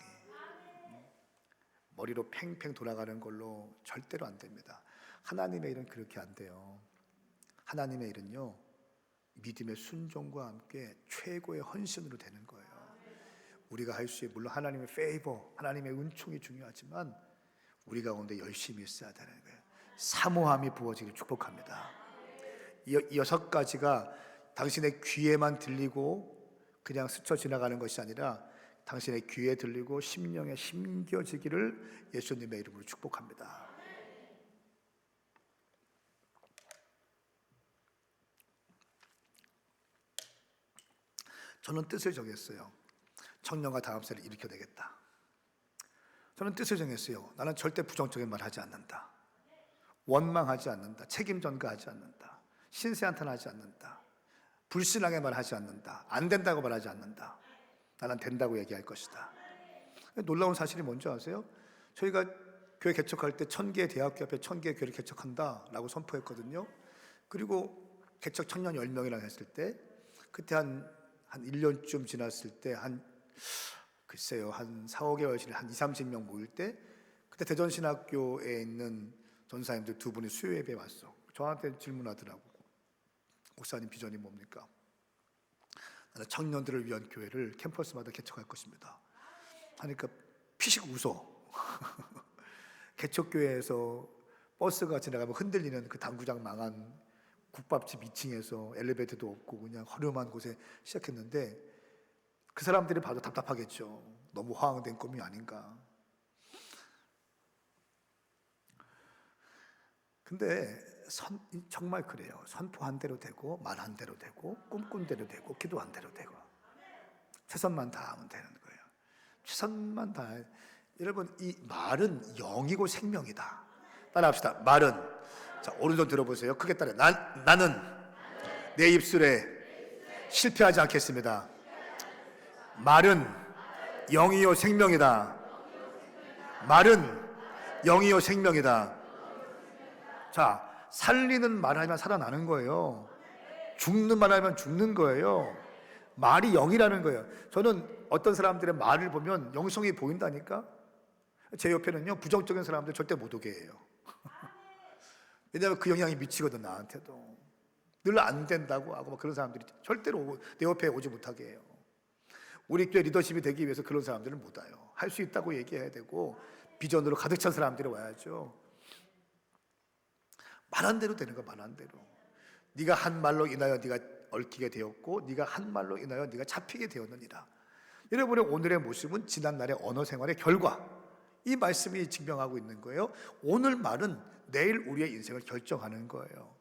머리로 팽팽 돌아가는 걸로 절대로 안 됩니다. 하나님의 일은 그렇게 안 돼요. 하나님의 일은요 믿음의 순종과 함께 최고의 헌신으로 되는 거예요. 우리가 할 수 있는 물론 하나님의 페이버, 하나님의 은총이 중요하지만 우리 가운데 열심히 있어야 되는 거예요. 사모함이 부어지기를 축복합니다. 이 6가지가 당신의 귀에만 들리고 그냥 스쳐 지나가는 것이 아니라 당신의 귀에 들리고 심령에 심겨지기를 예수님의 이름으로 축복합니다. 저는 뜻을 정했어요. 청년과 다음 세대를 일으켜내겠다. 저는 뜻을 정했어요. 나는 절대 부정적인 말 하지 않는다. 원망하지 않는다. 책임 전가하지 않는다. 신세한탄하지 않는다. 불신하게 말하지 않는다. 안 된다고 말하지 않는다. 나는 된다고 얘기할 것이다. 놀라운 사실이 뭔지 아세요? 저희가 교회 개척할 때 1000개의 대학교 앞에 1000개의 교회를 개척한다라고 선포했거든요. 그리고 개척 청년 10명이라고 했을 때 그때 한 1년쯤 지났을 때 글쎄요 한 4, 5개월 지나 한 20-30명 모일 때 그때 대전신학교에 있는 전사님들 2분이 수요 예배에 왔어. 저한테 질문하더라고. 목사님 비전이 뭡니까? 나는 청년들을 위한 교회를 캠퍼스마다 개척할 것입니다. 하니까 피식 웃어. 개척교회에서 버스가 지나가면 흔들리는 그 당구장 망한 국밥집 2층에서 엘리베이터도 없고 그냥 허름한 곳에 시작했는데 그 사람들이 봐도 답답하겠죠. 너무 허황된 꿈이 아닌가. 근데 정말 그래요. 선포한 대로 되고 말한 대로 되고 꿈꾼 대로 되고 기도한 대로 되고 최선만 다하면 되는 거예요. 최선만 다해. 여러분 이 말은 영이고 생명이다. 따라합시다. 말은 자 오른손 들어보세요. 크게 따라. 나는 내 입술에 실패하지 않겠습니다. 말은 영이요 생명이다. 말은 영이요 생명이다. 자 살리는 말하면 살아나는 거예요. 죽는 말하면 죽는 거예요. 말이 영이라는 거예요. 저는 어떤 사람들의 말을 보면 영성이 보인다니까. 제 옆에는요 부정적인 사람들 절대 못 오게 해요. 왜냐하면 그 영향이 미치거든. 나한테도 늘 안 된다고 하고 막 그런 사람들이 절대로 내 옆에 오지 못하게 해요. 우리 교회 리더십이 되기 위해서 그런 사람들은 못 와요. 할 수 있다고 얘기해야 되고 비전으로 가득 찬 사람들이 와야죠. 말한 대로 되는 거, 말한 대로. 네가 한 말로 인하여 네가 얽히게 되었고 네가 한 말로 인하여 네가 잡히게 되었느니라. 여러분의 오늘의 모습은 지난날의 언어 생활의 결과, 이 말씀이 증명하고 있는 거예요. 오늘 말은 내일 우리의 인생을 결정하는 거예요.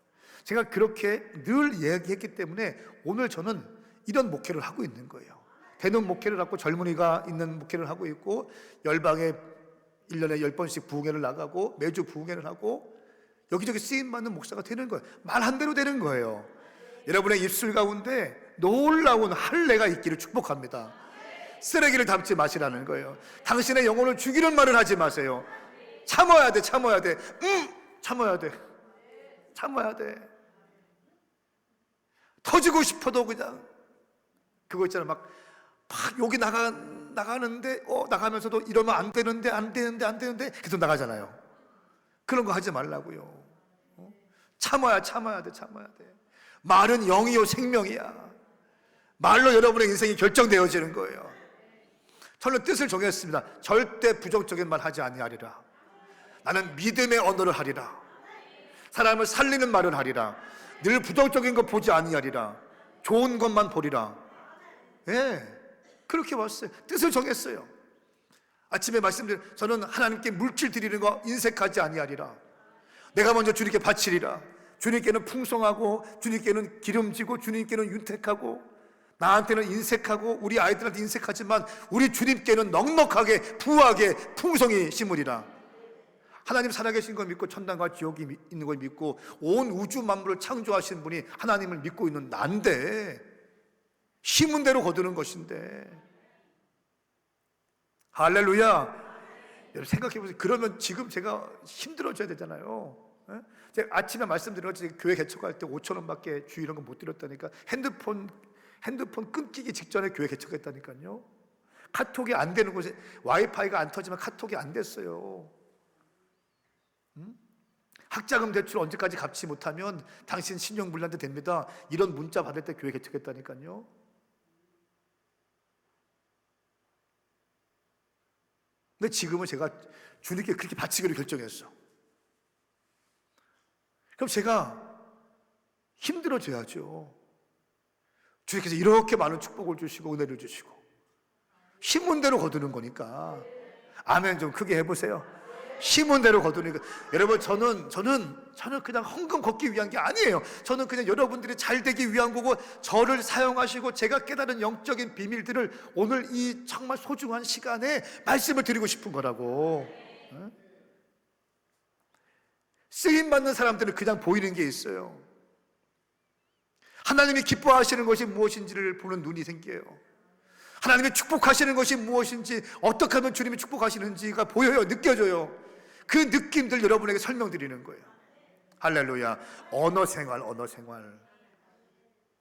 제가 그렇게 늘 얘기했기 때문에 오늘 저는 이런 목회를 하고 있는 거예요. 되는 목회를 하고 젊은이가 있는 목회를 하고 있고 열방에 1년에 10번씩 부흥회를 나가고 매주 부흥회를 하고 여기저기 쓰임받는 목사가 되는 거예요. 말한 대로 되는 거예요. 여러분의 입술 가운데 놀라운 할례가 있기를 축복합니다. 쓰레기를 담지 마시라는 거예요. 당신의 영혼을 죽이는 말을 하지 마세요. 참아야 돼, 참아야 돼. 참아야 돼. 참아야 돼. 터지고 싶어도 그냥 그거 있잖아. 막 욕이 나가는데 나가면서도 이러면 안 되는데 계속 나가잖아요. 그런 거 하지 말라고요. 참아야 돼, 참아야 돼. 말은 영이요 생명이야. 말로 여러분의 인생이 결정되어지는 거예요. 저는 뜻을 정했습니다. 절대 부정적인 말 하지 아니하리라. 나는 믿음의 언어를 하리라. 사람을 살리는 말을 하리라. 늘 부정적인 것 보지 아니하리라. 좋은 것만 보리라. 예, 그렇게 왔어요. 뜻을 정했어요. 아침에 말씀드린 저는 하나님께 물질 드리는 거 인색하지 아니하리라. 내가 먼저 주님께 바치리라. 주님께는 풍성하고 주님께는 기름지고 주님께는 윤택하고 나한테는 인색하고 우리 아이들한테 인색하지만 우리 주님께는 넉넉하게 부하게 풍성히 심으리라. 하나님 살아계신 걸 믿고 천당과 지옥이 있는 걸 믿고 온 우주 만물을 창조하신 분이 하나님을 믿고 있는 난데 심은 대로 거두는 것인데. 할렐루야. 여러분 생각해 보세요. 그러면 지금 제가 힘들어져야 되잖아요. 제가 아침에 말씀드린 것처럼 교회 개척할 때 5,000원밖에 주일 이런 거 못 드렸다니까. 핸드폰 끊기기 직전에 교회 개척했다니까요. 카톡이 안 되는 곳에 와이파이가 안 터지면 카톡이 안 됐어요. 학자금 대출 언제까지 갚지 못하면 당신 신용불량자 됩니다. 이런 문자 받을 때 교회 개척했다니까요. 근데 지금은 제가 주님께 그렇게 바치기로 결정했어. 그럼 제가 힘들어져야죠. 주님께서 이렇게 많은 축복을 주시고 은혜를 주시고 심은 대로 거두는 거니까. 아멘 좀 크게 해보세요. 심은 대로 거두니까. 여러분 저는 그냥 헝금 걷기 위한 게 아니에요. 저는 그냥 여러분들이 잘 되기 위한 거고 저를 사용하시고 제가 깨달은 영적인 비밀들을 오늘 이 정말 소중한 시간에 말씀을 드리고 싶은 거라고. 쓰임받는 사람들은 그냥 보이는 게 있어요. 하나님이 기뻐하시는 것이 무엇인지를 보는 눈이 생겨요. 하나님이 축복하시는 것이 무엇인지, 어떻게 하면 주님이 축복하시는지가 보여요. 느껴져요. 그 느낌들 여러분에게 설명드리는 거예요. 할렐루야. 언어 생활.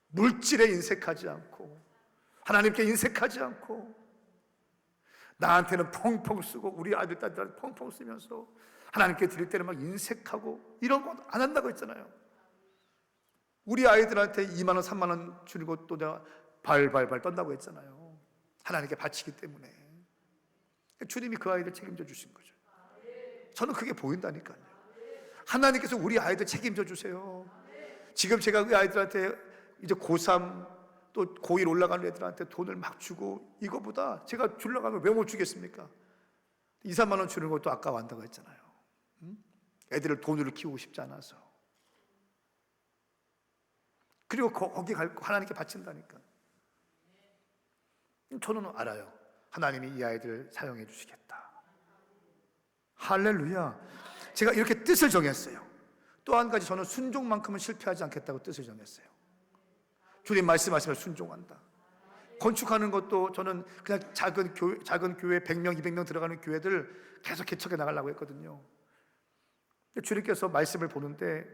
물질에 인색하지 않고 하나님께 인색하지 않고 나한테는 펑펑 쓰고 우리 아들 딸들한테 펑펑 쓰면서 하나님께 드릴 때는 막 인색하고 이런 거 안 한다고 했잖아요. 우리 아이들한테 2만 원 3만 원 주고 또 내가 발발발 떤다고 했잖아요. 하나님께 바치기 때문에. 주님이 그 아이들 책임져 주신 거죠. 저는 그게 보인다니까요. 하나님께서 우리 아이들 책임져 주세요. 지금 제가 그 아이들한테 이제 고3 또 고1 올라가는 애들한테 돈을 막 주고 이거보다 제가 주려고 하면 왜 못 주겠습니까? 2, 3만 원 주는 것도 아까워한다고 했잖아요. 애들을 돈으로 키우고 싶지 않아서. 그리고 거기 갈 하나님께 바친다니까. 저는 알아요. 하나님이 이 아이들 사용해 주시겠다. 할렐루야. 제가 이렇게 뜻을 정했어요. 또 한 가지, 저는 순종만큼은 실패하지 않겠다고 뜻을 정했어요. 주님 말씀하시면 순종한다. 건축하는 것도 저는 그냥 작은 교회 100명, 200명 들어가는 교회들 계속 개척해 나가려고 했거든요. 주님께서 말씀을 보는데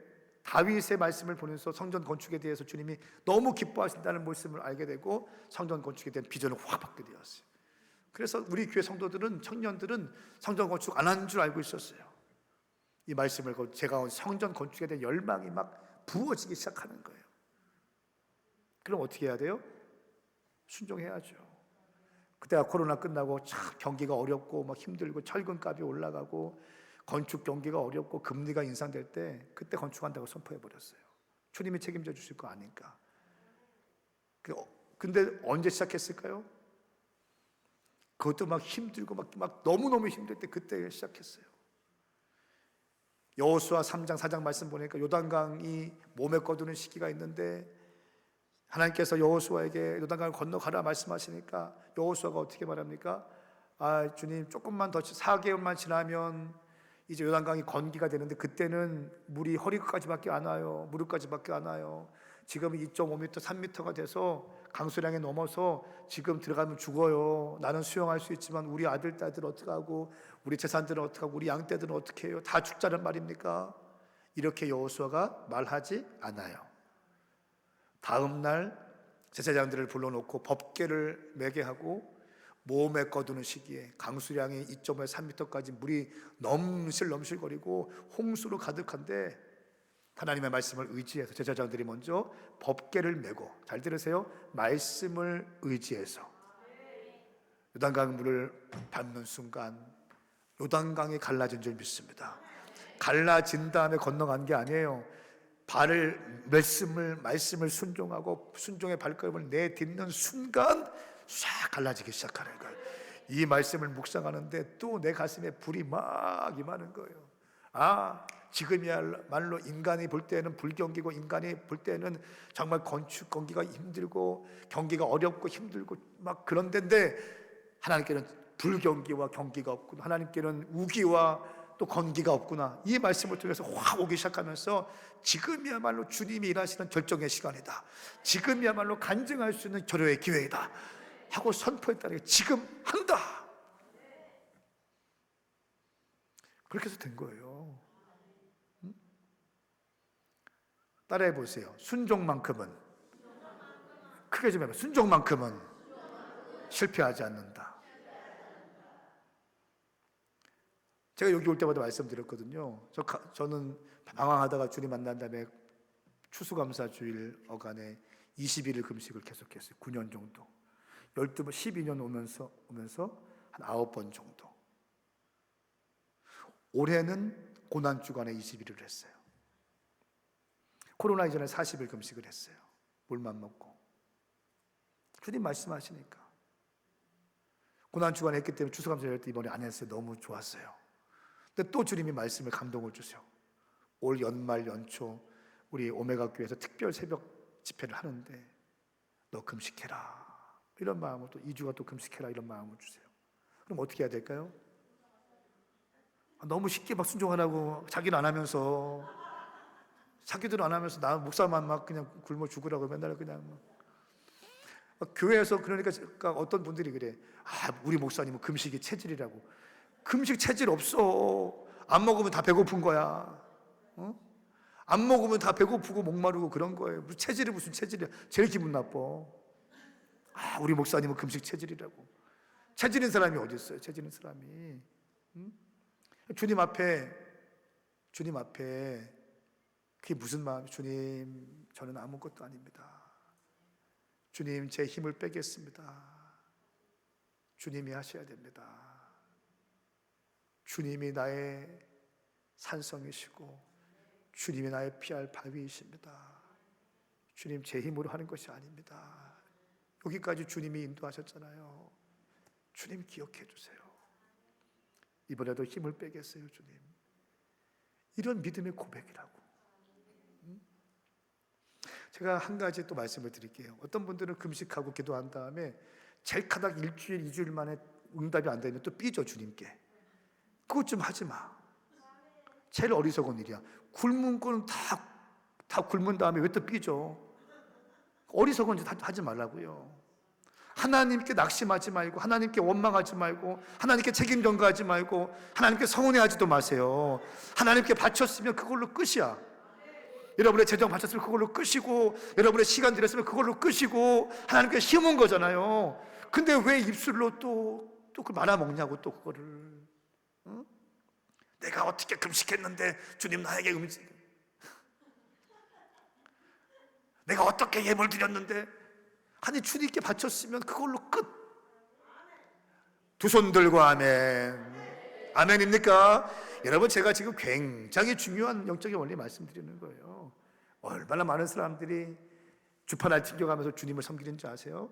다윗의 말씀을 보면서 성전 건축에 대해서 주님이 너무 기뻐하신다는 말씀을 알게 되고 성전 건축에 대한 비전을 확 받게 되었어요. 그래서 우리 교회 성도들은, 청년들은 성전 건축 안 하는 줄 알고 있었어요. 이 말씀을 제가 성전 건축에 대한 열망이 막 부어지기 시작하는 거예요. 그럼 어떻게 해야 돼요? 순종해야죠. 그때가 코로나 끝나고 참 경기가 어렵고 막 힘들고 철근값이 올라가고 건축 경기가 어렵고 금리가 인상될 때 그때 건축한다고 선포해 버렸어요. 주님이 책임져 주실 거 아니까. 근데 언제 시작했을까요? 그것도 막 힘들고 막 너무너무 힘들 때 그때 시작했어요. 여호수아 3장 4장 말씀 보니까 요단강이 몸에 거두는 시기가 있는데 하나님께서 여호수아에게 요단강을 건너가라 말씀하시니까 여호수아가 어떻게 말합니까? 아 주님 조금만 더 4개월만 지나면 이제 요단강이 건기가 되는데 그때는 물이 허리까지밖에 안 와요. 무릎까지밖에 안 와요. 지금 2.5m, 3m가 돼서 강수량이 넘어서 지금 들어가면 죽어요. 나는 수영할 수 있지만 우리 아들, 딸들 어떻게 하고 우리 재산들은 어떻게 하고 우리 양떼들은 어떻게 해요? 다 죽자는 말입니까? 이렇게 여호수아가 말하지 않아요. 다음 날 제사장들을 불러놓고 법궤를 매게 하고 몸에 거두는 시기에 강수량이 2.5, 3m까지 물이 넘실넘실거리고 홍수로 가득한데 하나님의 말씀을 의지해서 제사장들이 먼저 법궤를 메고, 잘 들으세요, 말씀을 의지해서 요단강 물을 밟는 순간 요단강이 갈라진 줄 믿습니다. 갈라진 다음에 건너간 게 아니에요. 말씀을 순종하고 순종의 발걸음을 내딛는 순간 싹 갈라지기 시작하는 거예요. 이 말씀을 묵상하는데 또 내 가슴에 불이 막 임하는 거예요. 아, 지금이야말로 인간이 볼 때는 불경기고 인간이 볼 때는 정말 건축 경기가 힘들고 경기가 어렵고 힘들고 막 그런 데인데 하나님께는 불경기와 경기가 없구나. 하나님께는 우기와 또 건기가 없구나. 이 말씀을 통해서 확 오기 시작하면서 지금이야말로 주님이 일하시는 결정의 시간이다. 지금이야말로 간증할 수 있는 절호의 기회이다 하고 선포했다는 게 지금 한다. 그렇게 해서 된 거예요. 따라해 보세요. 순종만큼은, 크게 좀 해봐. 순종만큼은 실패하지 않는다. 제가 여기 올 때마다 말씀드렸거든요. 저는 방황하다가 주님 만난 다음에 추수감사주일 어간에 21일 금식을 계속했어요. 9년 정도. 12년 오면서 한 9번 정도. 올해는 고난주간에 21일을 했어요. 코로나 이전에 40일 금식을 했어요. 물만 먹고. 주님 말씀하시니까. 고난주간에 했기 때문에 추수감사절 때 이번에 안 했어요. 너무 좋았어요. 근데 또 주님이 말씀을 감동을 주세요. 올 연말 연초 우리 오메가 교회에서 특별 새벽 집회를 하는데 너 금식해라. 이런 마음을 또 2주가 또 금식해라 이런 마음을 주세요. 그럼 어떻게 해야 될까요? 너무 쉽게 막 순종하라고 자기는 안 하면서 자기들은 안 하면서 나 목사만 막 그냥 굶어 죽으라고 맨날 그냥 교회에서 그러니까 어떤 분들이 그래. 아, 우리 목사님은 금식이 체질이라고. 금식 체질 없어. 안 먹으면 다 배고픈 거야. 안 먹으면 다 배고프고 목마르고 그런 거예요. 무슨 체질이 무슨 체질이야. 제일 기분 나빠. 아, 우리 목사님은 금식 체질이라고. 체질인 사람이 어디 있어요? 체질인 사람이. 주님 앞에 그게 무슨 마음? 주님, 저는 아무것도 아닙니다. 주님, 제 힘을 빼겠습니다. 주님이 하셔야 됩니다. 주님이 나의 산성이시고 주님이 나의 피할 바위이십니다. 주님, 제 힘으로 하는 것이 아닙니다. 여기까지 주님이 인도하셨잖아요. 주님 기억해 주세요. 이번에도 힘을 빼겠어요, 주님. 이런 믿음의 고백이라고. 제가 한 가지 또 말씀을 드릴게요. 어떤 분들은 금식하고 기도한 다음에 젤카닥 1주일, 2주일 만에 응답이 안 되면 또 삐져, 주님께. 그것 좀 하지 마. 제일 어리석은 일이야. 굶은 거는 다 굶은 다음에 왜 또 삐져? 어리석은 짓 하지 말라고요. 하나님께 낙심하지 말고, 하나님께 원망하지 말고, 하나님께 책임 전가하지 말고, 하나님께 서운해하지도 마세요. 하나님께 바쳤으면 그걸로 끝이야. 여러분의 재정 바쳤으면 그걸로 끝이고, 여러분의 시간 들였으면 그걸로 끝이고, 하나님께 심은 거잖아요. 근데 왜 입술로 또 그걸 말아먹냐고, 또 그거를. 응? 내가 어떻게 금식했는데 주님 나에게 내가 어떻게 예물 드렸는데, 아니 주님께 바쳤으면 그걸로 끝. 두 손 들고 아멘. 아멘입니까? 여러분, 제가 지금 굉장히 중요한 영적인 원리 말씀드리는 거예요. 얼마나 많은 사람들이 주판을 튕겨가면서 주님을 섬기는 줄 아세요?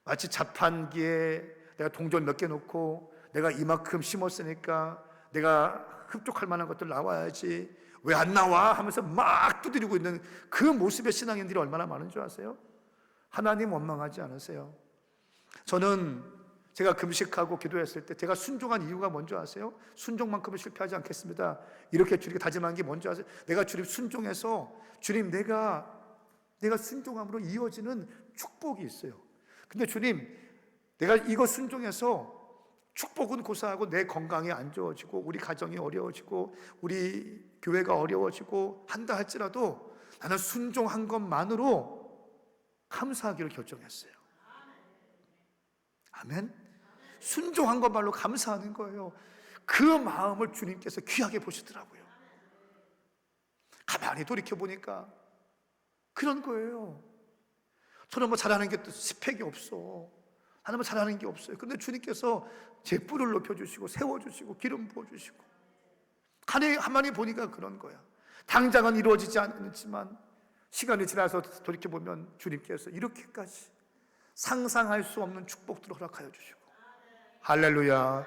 마치 자판기에 내가 동전 몇 개 놓고 내가 이만큼 심었으니까 내가 흡족할 만한 것들 나와야지, 왜 안 나와? 하면서 막 두드리고 있는 그 모습의 신앙인들이 얼마나 많은 줄 아세요? 하나님 원망하지 않으세요? 저는 제가 금식하고 기도했을 때 제가 순종한 이유가 뭔지 아세요? 순종만큼은 실패하지 않겠습니다, 이렇게 주님께 다짐한 게 뭔지 아세요? 내가 주님 순종해서 주님, 내가 순종함으로 이어지는 축복이 있어요. 근데 주님, 내가 이거 순종해서 축복은 고사하고 내 건강이 안 좋아지고 우리 가정이 어려워지고 우리 교회가 어려워지고 한다 할지라도 나는 순종한 것만으로 감사하기로 결정했어요. 아멘. 순종한 것만로 감사하는 거예요. 그 마음을 주님께서 귀하게 보시더라고요. 가만히 돌이켜보니까 그런 거예요. 저는 뭐 잘하는 게 또 스펙이 없어. 하나님 뭐 잘하는 게 없어요. 그런데 주님께서 제 뿔을 높여주시고 세워주시고 기름 부어주시고, 가만히 보니까 그런 거야. 당장은 이루어지지 않지만 시간이 지나서 돌이켜보면 주님께서 이렇게까지 상상할 수 없는 축복들을 허락하여 주시고, 할렐루야.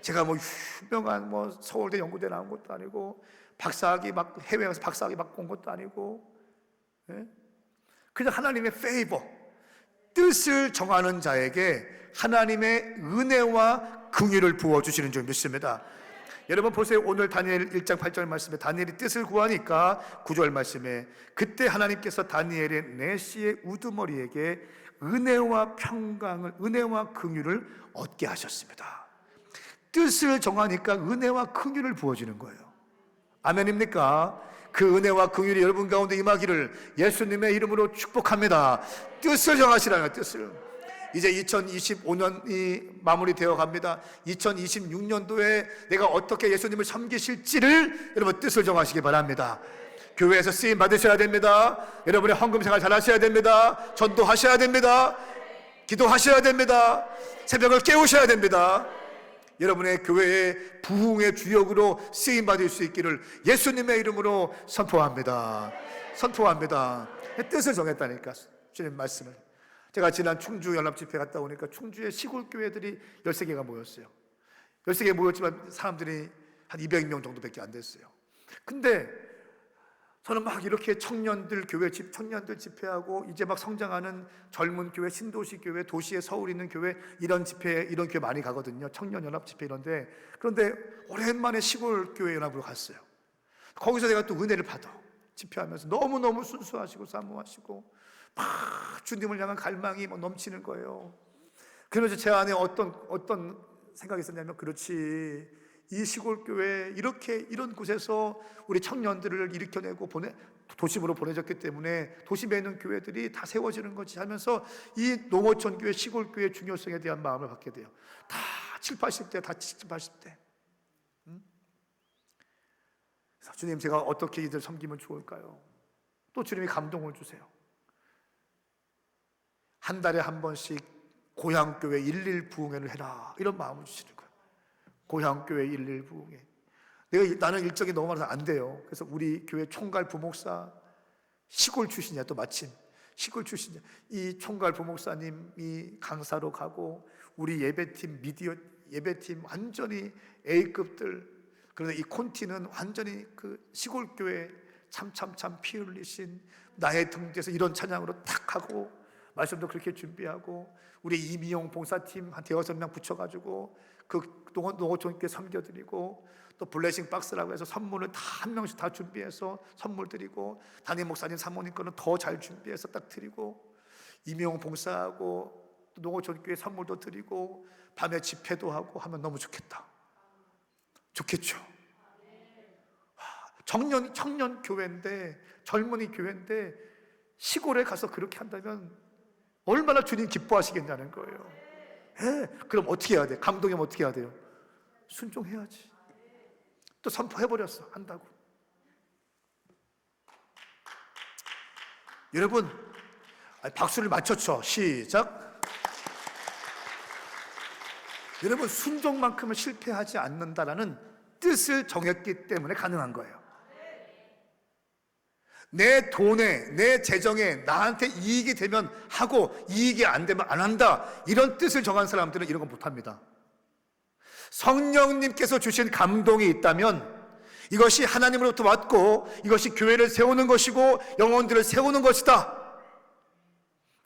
제가 뭐 유명한 뭐 서울대 연구대 나온 것도 아니고 박사학위 막 해외에서 박사학위 받고 온 것도 아니고, 그냥 하나님의 페이버, 뜻을 정하는 자에게 하나님의 은혜와 긍휼을 부어주시는 줄 믿습니다. 여러분 보세요. 오늘 다니엘 1장 8절 말씀에 다니엘이 뜻을 구하니까 9절 말씀에 그때 하나님께서 다니엘의 내시의 우두머리에게 은혜와 평강을, 은혜와 긍휼을 얻게 하셨습니다. 뜻을 정하니까 은혜와 긍휼을 부어주는 거예요. 아멘입니까? 그 은혜와 긍휼이 여러분 가운데 임하기를 예수님의 이름으로 축복합니다. 뜻을 정하시라는 뜻을. 이제 2025년이 마무리되어 갑니다. 2026년도에 내가 어떻게 예수님을 섬기실지를 여러분 뜻을 정하시기 바랍니다. 교회에서 쓰임 받으셔야 됩니다. 여러분의 헌금 생활 잘 하셔야 됩니다. 전도하셔야 됩니다. 기도하셔야 됩니다. 새벽을 깨우셔야 됩니다. 여러분의 교회의 부흥의 주역으로 쓰임 받을 수 있기를 예수님의 이름으로 선포합니다. 선포합니다. 뜻을 정했다니까, 주님 말씀을. 제가 지난 충주 연합 집회 갔다 오니까 충주의 시골 교회들이 13개가 모였어요. 13개 모였지만 사람들이 한 200명 정도밖에 안 됐어요. 근데 저는 막 이렇게 청년들 교회, 청년들 집회하고 이제 막 성장하는 젊은 교회, 신도시 교회, 도시에 서울 있는 교회, 이런 집회, 이런 교회 많이 가거든요. 청년 연합 집회 이런데. 그런데 오랜만에 시골 교회 연합으로 갔어요. 거기서 내가 또 은혜를 받아. 집회하면서 너무너무 순수하시고 사모하시고 막 주님을 향한 갈망이 막 넘치는 거예요. 그러면서 제 안에 어떤 생각이 있었냐면, 그렇지, 이 시골교회 이런 곳에서 우리 청년들을 일으켜내고 도심으로 보내졌기 때문에 도심에 있는 교회들이 다 세워지는 거지 하면서 이 농어촌 교회, 시골교회의 중요성에 대한 마음을 갖게 돼요. 다 7, 80대, 다 7, 80대. 그래서 주님, 제가 어떻게 이들 섬기면 좋을까요? 또 주님이 감동을 주세요. 한 달에 한 번씩 고향교회 일일 부흥회를 해라, 이런 마음을 주시는 거예요. 고향교회 일일 부흥회. 나는 일정이 너무 많아서 안 돼요. 그래서 우리 교회 총괄 부목사 시골 출신이야. 또 마침 시골 출신이야. 이 총괄 부목사님이 강사로 가고 우리 예배팀, 미디어 예배팀 완전히 A급들. 그런데 이 콘티는 완전히 그 시골 교회 참 피 흘리신 나의 등 뒤에서 이런 찬양으로 탁 하고 말씀도 그렇게 준비하고 우리 이미용 봉사팀 한 6명 붙여가지고 그 농어촌께 섬겨드리고, 또 블레싱 박스라고 해서 선물을 다 한 명씩 다 준비해서 선물 드리고, 담임 목사님 사모님 거는 더 잘 준비해서 딱 드리고, 이미용 봉사하고 또 농어촌 교회 선물도 드리고 밤에 집회도 하고 하면 너무 좋겠다. 좋겠죠. 청년 교회인데, 젊은이 교회인데 시골에 가서 그렇게 한다면 얼마나 주님 기뻐하시겠냐는 거예요. 그럼 어떻게 해야 돼? 감동이면 어떻게 해야 돼요? 순종해야지. 또 선포해버렸어. 한다고. 여러분 박수를 맞춰 쳐. 시작. 여러분, 순종만큼은 실패하지 않는다라는 뜻을 정했기 때문에 가능한 거예요. 내 돈에, 내 재정에 나한테 이익이 되면 하고 이익이 안 되면 안 한다, 이런 뜻을 정한 사람들은 이런 거 못합니다. 성령님께서 주신 감동이 있다면 이것이 하나님으로부터 왔고 이것이 교회를 세우는 것이고 영혼들을 세우는 것이다,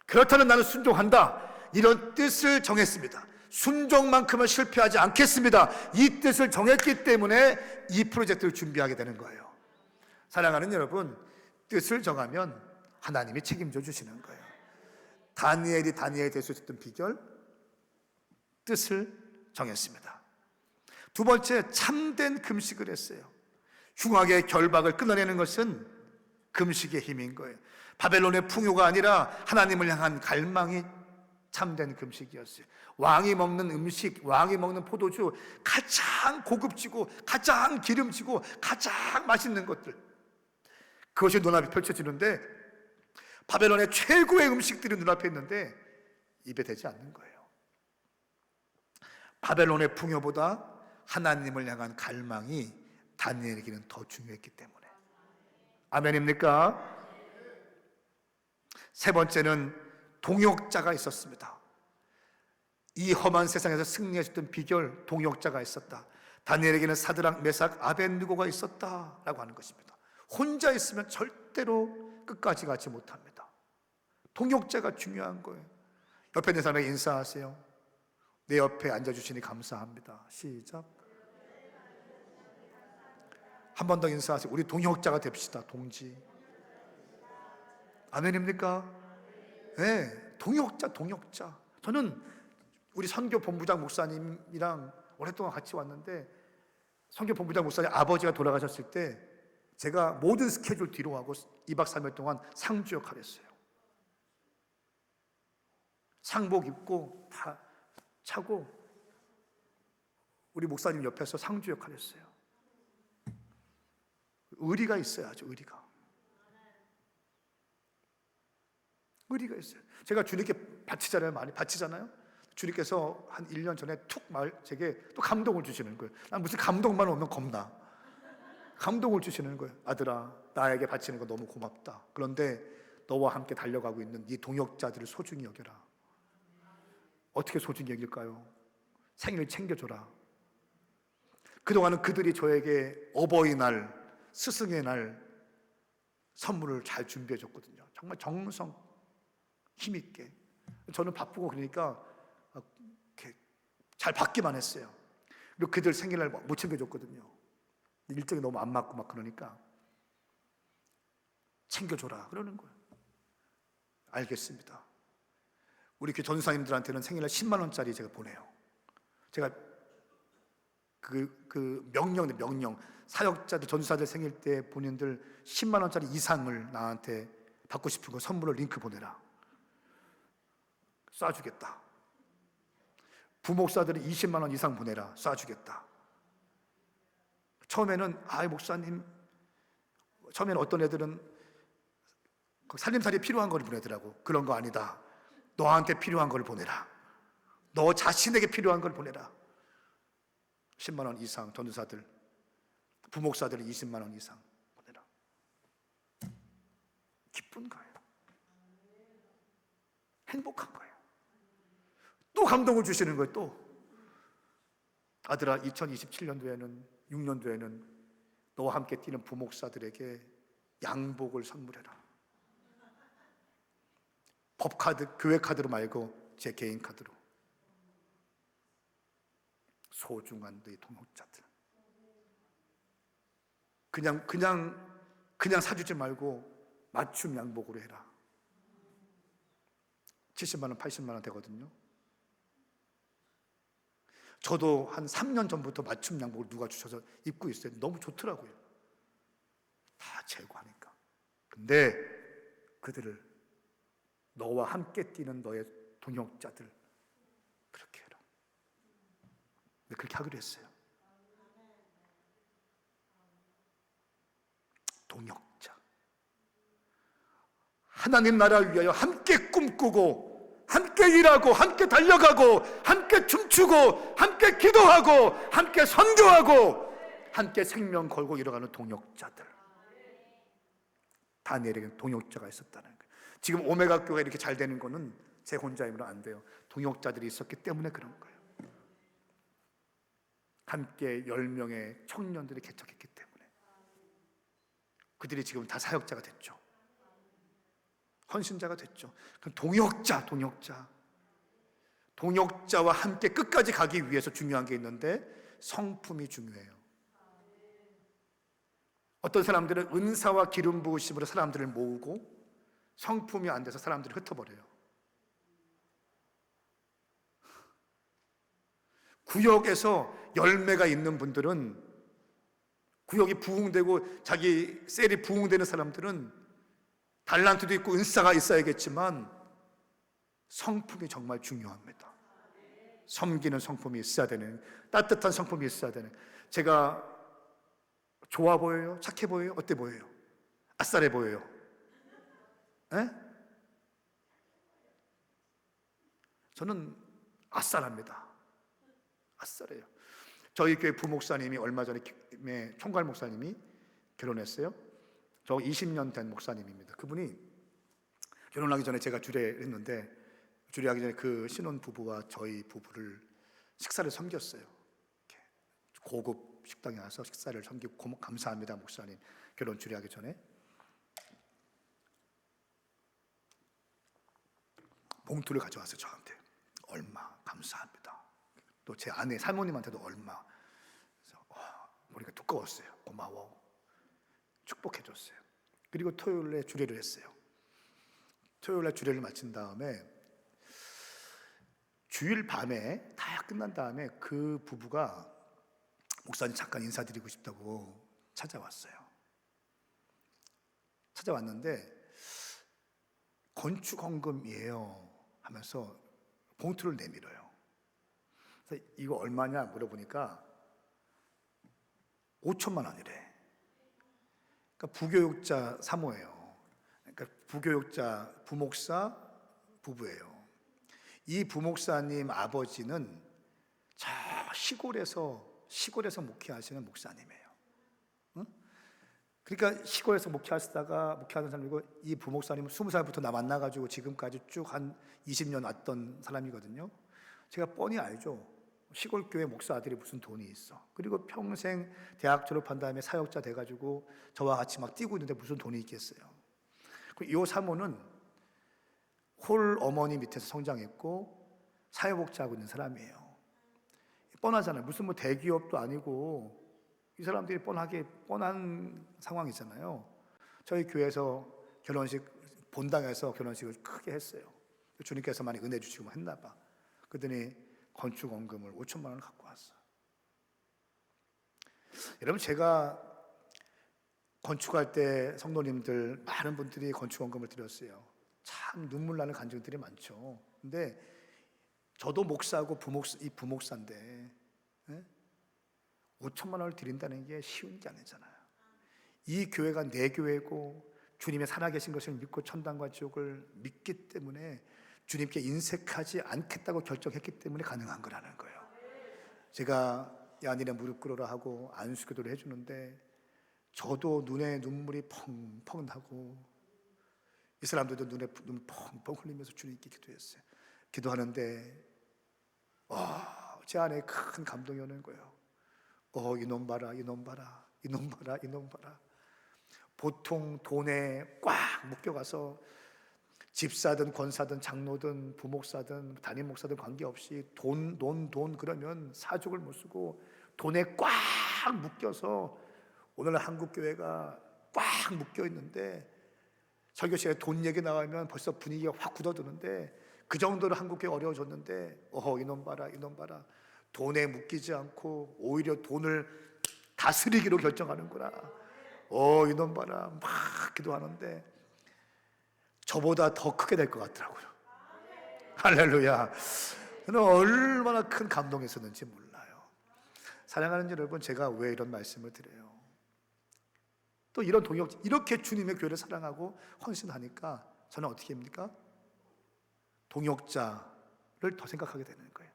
그렇다면 나는 순종한다, 이런 뜻을 정했습니다. 순종만큼은 실패하지 않겠습니다, 이 뜻을 정했기 때문에 이 프로젝트를 준비하게 되는 거예요. 사랑하는 여러분, 뜻을 정하면 하나님이 책임져 주시는 거예요. 다니엘이 될 수 있었던 비결, 뜻을 정했습니다. 두 번째, 참된 금식을 했어요. 흉악의 결박을 끊어내는 것은 금식의 힘인 거예요. 바벨론의 풍요가 아니라 하나님을 향한 갈망이 참된 금식이었어요. 왕이 먹는 음식, 왕이 먹는 포도주, 가장 고급지고 가장 기름지고 가장 맛있는 것들, 그것이 눈앞에 펼쳐지는데 바벨론의 최고의 음식들이 눈앞에 있는데 입에 대지 않는 거예요. 바벨론의 풍요보다 하나님을 향한 갈망이 다니엘에게는 더 중요했기 때문에. 아멘입니까? 세 번째는 동역자가 있었습니다. 이 험한 세상에서 승리하셨던 비결, 동역자가 있었다. 다니엘에게는 사드락, 메삭, 아벳느고가 있었다라고 하는 것입니다. 혼자 있으면 절대로 끝까지 가지 못합니다. 동역자가 중요한 거예요. 옆에 있는 사람에게 인사하세요. 내 옆에 앉아주시니 감사합니다. 시작. 한 번 더 인사하세요. 우리 동역자가 됩시다. 동지. 아멘입니까? 네, 동역자. 저는 우리 선교본부장 목사님이랑 오랫동안 같이 왔는데, 선교본부장 목사님 아버지가 돌아가셨을 때 제가 모든 스케줄 뒤로 하고 2박 3일 동안 상주 역할을 했어요. 상복 입고 다 차고 우리 목사님 옆에서 상주 역할을 했어요. 의리가 있어야죠. 의리가 있어요. 제가 주님께 바치잖아요. 많이 바치잖아요. 주님께서 한 1년 전에 제게 또 감동을 주시는 거예요. 난 무슨 감동만 오면 겁나. 감동을 주시는 거예요. 아들아, 나에게 바치는 거 너무 고맙다. 그런데 너와 함께 달려가고 있는 네 동역자들을 소중히 여겨라. 어떻게 소중히 여길까요? 생일을 챙겨줘라. 그동안은 그들이 저에게 어버이날, 스승의 날 선물을 잘 준비해줬거든요. 정말 정성, 힘있게. 저는 바쁘고 그러니까 잘 받기만 했어요. 그리고 그들 생일날 못 챙겨줬거든요. 일정이 너무 안 맞고 막 그러니까 챙겨줘라 그러는 거예요. 알겠습니다. 우리 교회 전사님들한테는 생일날 10만 원짜리 제가 보내요. 제가 그 명령 사역자들, 전사들 생일 때 본인들 10만 원짜리 이상을 나한테 받고 싶은 거 선물로 링크 보내라. 쏴주겠다. 부목사들이 20만 원 이상 보내라. 쏴주겠다. 처음에는 목사님, 처음에는 어떤 애들은 살림살이 필요한 걸 보내더라고. 그런 거 아니다. 너한테 필요한 걸 보내라. 너 자신에게 필요한 걸 보내라. 10만 원 이상 전도사들, 부목사들이 20만 원 이상 보내라. 기쁜 거예요. 행복한 거예요. 또 감동을 주시는 거예요. 또 아들아, 2027년도에는 6년도에는 너와 함께 뛰는 부목사들에게 양복을 선물해라. 법카드, 교회 카드로 말고 제 개인 카드로. 소중한 너의 동역자들. 그냥 사주지 말고 맞춤 양복으로 해라. 70만 원, 80만 원 되거든요. 저도 한 3년 전부터 맞춤 양복을 누가 주셔서 입고 있어요. 너무 좋더라고요. 다 재고하니까. 근데 그들을 너와 함께 뛰는 너의 동역자들 그렇게 해라. 근데 그렇게 하기로 했어요. 동역자. 하나님 나라를 위하여 함께 꿈꾸고 함께 일하고 함께 달려가고 함께 춤추고 함께 기도하고 함께 선교하고 함께 생명 걸고 일어가는 동역자들. 다니엘에게는 동역자가 있었다는 거예요. 지금 오메가 교회가 이렇게 잘 되는 거는 제 혼자 힘으로 안 돼요. 동역자들이 있었기 때문에 그런 거예요. 함께 10명의 청년들이 개척했기 때문에 그들이 지금 다 사역자가 됐죠. 헌신자가 됐죠. 그럼 동역자와 함께 끝까지 가기 위해서 중요한 게 있는데 성품이 중요해요. 어떤 사람들은 은사와 기름 부으심으로 사람들을 모으고 성품이 안 돼서 사람들이 흩어버려요. 구역에서 열매가 있는 분들은, 구역이 부흥되고 자기 셀이 부흥되는 사람들은 달란트도 있고 은사가 있어야겠지만 성품이 정말 중요합니다. 섬기는 성품이 있어야 되는, 따뜻한 성품이 있어야 되는. 제가 좋아 보여요? 착해 보여요? 어때 보여요? 아싸래 보여요? 에? 저는 아싸랍니다. 아싸래요. 저희 교회 부목사님이 얼마 전에 총괄 목사님이 결혼했어요. 저 20년 된 목사님입니다. 그분이 결혼하기 전에 제가 주례했는데, 주례하기 전에 그 신혼 부부와 저희 부부를 식사를 섬겼어요. 이렇게 고급 식당에 와서 식사를 섬기고, 감사합니다 목사님, 결혼 주례하기 전에. 봉투를 가져왔어요. 저한테 얼마 감사합니다. 또 제 아내 사모님한테도 얼마. 그래서 머리가 두꺼웠어요. 고마워, 축복해줬어요. 그리고 토요일에 주례를 했어요. 토요일날 주례를 마친 다음에 주일 밤에 다 끝난 다음에 그 부부가 목사님 잠깐 인사드리고 싶다고 찾아왔어요. 찾아왔는데 건축헌금이에요 하면서 봉투를 내밀어요. 그래서 이거 얼마냐 물어보니까 5천만 원이래. 그러니까 부교육자 사모예요. 그러니까 부교육자 부목사 부부예요. 이 부목사님 아버지는 저 시골에서 목회하시는 목사님이에요. 응? 그러니까 시골에서 목회하는 사람이고, 이 부목사님은 20살부터 나 만나가지고 지금까지 쭉 한 20년 왔던 사람이거든요. 제가 뻔히 알죠. 시골 교회 목사 아들이 무슨 돈이 있어. 그리고 평생 대학 졸업한 다음에 사역자 돼가지고 저와 같이 막 뛰고 있는데 무슨 돈이 있겠어요. 이 사모는 홀 어머니 밑에서 성장했고 사회복지하고 있는 사람이에요. 뻔하잖아요. 무슨 뭐 대기업도 아니고 이 사람들이 뻔한 상황이잖아요. 저희 교회에서 결혼식 본당에서 결혼식을 크게 했어요. 주님께서 많이 은혜 주시고 했나 봐. 그랬더니 건축원금을 5천만 원을 갖고 왔어. 여러분, 제가 건축할 때 성도님들 많은 분들이 건축원금을 드렸어요. 참 눈물 나는 간증들이 많죠. 근데 저도 목사고 부목사인데 5천만 원을 드린다는 게 쉬운 게 아니잖아요. 이 교회가 내 교회고 주님의 살아계신 것을 믿고 천당과 지옥을 믿기 때문에 주님께 인색하지 않겠다고 결정했기 때문에 가능한 거라는 거예요. 제가 야니네 무릎 꿇으라 하고 안수기도를 해주는데 저도 눈에 눈물이 펑펑 나고 이 사람들도 눈에 눈 펑펑 흘리면서 주님께 기도했어요. 기도하는데 제 안에 큰 감동이 오는 거예요. 이놈 봐라, 이놈 봐라, 이놈 봐라, 이놈 봐라. 보통 돈에 꽉 묶여가서 집사든 권사든 장로든 부목사든 담임 목사든 관계없이 돈 그러면 사족을 못 쓰고 돈에 꽉 묶여서, 오늘 한국교회가 꽉 묶여 있는데 설교 시간에 돈 얘기 나오면 벌써 분위기가 확 굳어드는데, 그 정도로 한국교회 어려워졌는데 이놈 봐라, 이놈 봐라. 돈에 묶이지 않고 오히려 돈을 다스리기로 결정하는구나. 이놈 봐라. 막 기도하는데 저보다 더 크게 될 것 같더라고요. 할렐루야. 저는 얼마나 큰 감동이 있었는지 몰라요. 사랑하는 여러분, 제가 왜 이런 말씀을 드려요? 또 이런 이렇게 주님의 교회를 사랑하고 헌신하니까 저는 어떻게 합니까? 동역자를 더 생각하게 되는 거예요.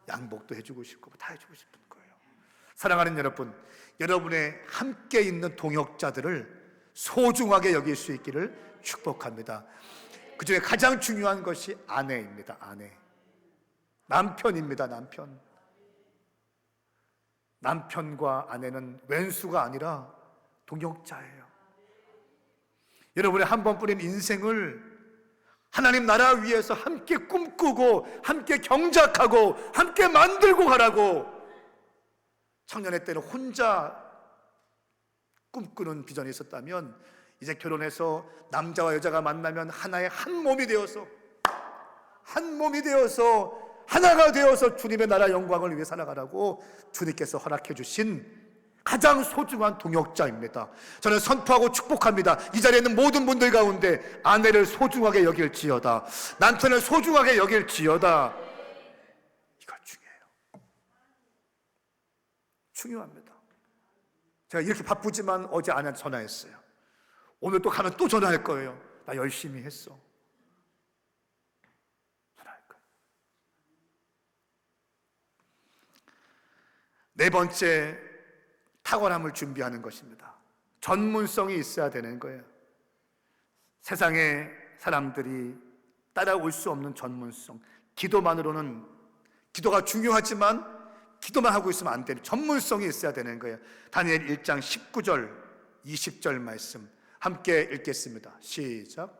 양복도 해주고 싶고 다 해주고 싶은 거예요. 사랑하는 여러분, 여러분의 함께 있는 동역자들을 소중하게 여길 수 있기를 축복합니다. 그 중에 가장 중요한 것이 아내입니다. 아내, 남편입니다. 남편과 아내는 왼수가 아니라 동역자예요. 여러분의 한 번뿐인 인생을 하나님 나라 위해서 함께 꿈꾸고 함께 경작하고 함께 만들고 가라고, 청년의 때는 혼자 꿈꾸는 비전이 있었다면 이제 결혼해서 남자와 여자가 만나면 하나의 한 몸이 되어서 하나가 되어서 주님의 나라 영광을 위해 살아가라고 주님께서 허락해 주신 가장 소중한 동역자입니다. 저는 선포하고 축복합니다. 이 자리에 있는 모든 분들 가운데 아내를 소중하게 여길지어다, 남편을 소중하게 여길지어다. 이거 중요합니다. 제가 이렇게 바쁘지만 어제 아내한테 전화했어요. 오늘 또 가면 또 전화할 거예요. 나 열심히 했어. 전화할 거예요. 네 번째, 탁월함을 준비하는 것입니다. 전문성이 있어야 되는 거예요. 세상의 사람들이 따라올 수 없는 전문성. 기도만으로는, 기도가 중요하지만 기도만 하고 있으면 안 되는 전문성이 있어야 되는 거예요. 다니엘 1장 19절 20절 말씀 함께 읽겠습니다. 시작.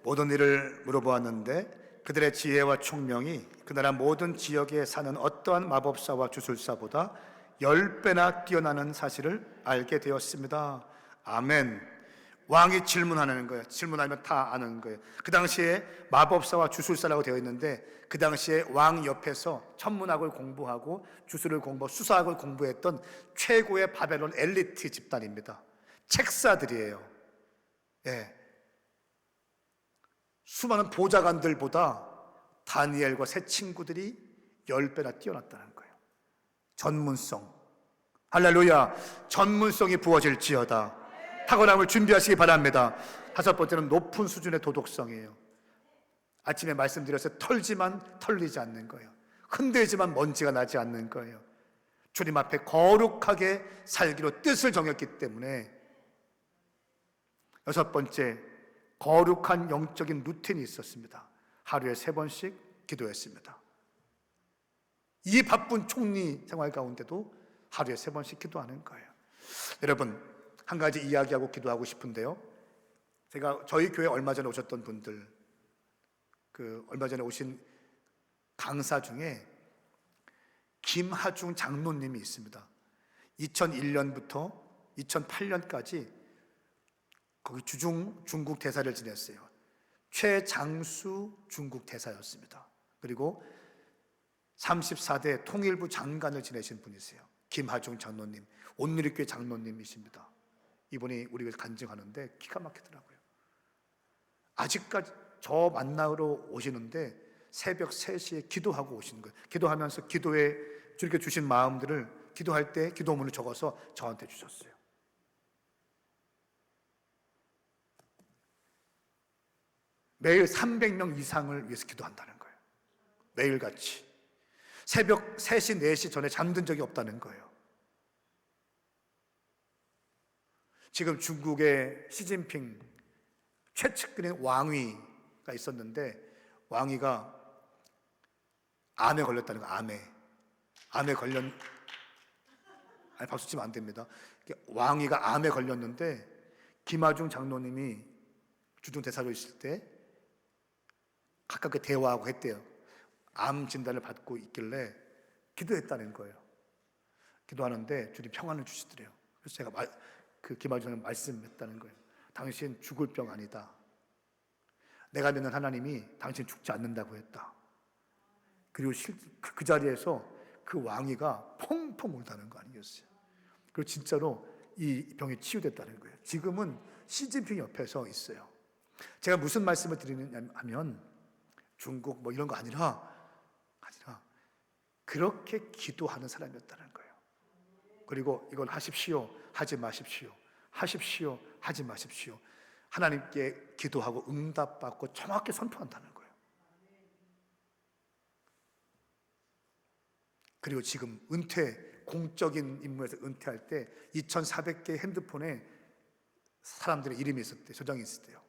모든 일을 물어보았는데 그들의 지혜와 총명이 그 나라 모든 지역에 사는 어떠한 마법사와 주술사보다 10배나 뛰어나는 사실을 알게 되었습니다. 아멘. 왕이 질문하는 거예요. 질문하면 다 아는 거예요. 그 당시에 마법사와 주술사라고 되어 있는데 그 당시에 왕 옆에서 천문학을 공부하고 주술을 공부하고 수사학을 공부했던 최고의 바벨론 엘리트 집단입니다. 책사들이에요. 예. 수많은 보좌관들보다 다니엘과 세 친구들이 10배나 뛰어났다는 거예요. 전문성. 할렐루야. 전문성이 부어질지어다. 탁월함을 준비하시기 바랍니다. 다섯 번째는 높은 수준의 도덕성이에요. 아침에 말씀드렸어요. 털지만 털리지 않는 거예요. 흔들지만 먼지가 나지 않는 거예요. 주님 앞에 거룩하게 살기로 뜻을 정했기 때문에. 여섯 번째, 거룩한 영적인 루틴이 있었습니다. 하루에 3번씩 기도했습니다. 이 바쁜 총리 생활 가운데도 하루에 3번씩 기도하는 거예요. 여러분, 한 가지 이야기하고 기도하고 싶은데요. 제가 저희 교회 얼마 전에 오셨던 분들, 얼마 전에 오신 강사 중에 김하중 장로님이 있습니다. 2001년부터 2008년까지 거기 중국 대사를 지냈어요. 최장수 중국 대사였습니다. 그리고 34대 통일부 장관을 지내신 분이세요. 김하중 장로님, 온누리교회 장로님이십니다. 이분이 우리가 간증하는데 기가 막히더라고요. 아직까지 저 만나러 오시는데 새벽 3시에 기도하고 오시는 거예요. 기도하면서 기도에 주님께 주신 마음들을 기도할 때 기도문을 적어서 저한테 주셨어요. 매일 300명 이상을 위해서 기도한다는 거예요. 매일같이. 새벽 3시, 4시 전에 잠든 적이 없다는 거예요. 지금 중국의 시진핑 최측근인 왕위가 있었는데 왕위가 암에 걸렸다는 거예요. 암에 박수 치면 안 됩니다. 왕위가 암에 걸렸는데 김하중 장로님이 주중 대사로 있을 때 가깝게 대화하고 했대요. 암 진단을 받고 있길래 기도했다는 거예요. 기도하는데 주님 평안을 주시더래요. 그래서 제가 김하중은 말씀했다는 거예요. 당신 죽을 병 아니다. 내가 믿는 하나님이 당신 죽지 않는다고 했다. 그리고 그 자리에서 그 왕위가 펑펑 울다는 거 아니겠어요? 그리고 진짜로 이 병이 치유됐다는 거예요. 지금은 시진핑 옆에서 있어요. 제가 무슨 말씀을 드리느냐 하면 중국 뭐 이런 거 아니라 그렇게 기도하는 사람이었다는 거예요. 그리고 이건 하십시오, 하지 마십시오, 하십시오, 하지 마십시오, 하나님께 기도하고 응답받고 정확히 선포한다는 거예요. 그리고 지금 공적인 임무에서 은퇴할 때 2,400개의 핸드폰에 사람들의 이름이 있었대요. 저장이 있었대요.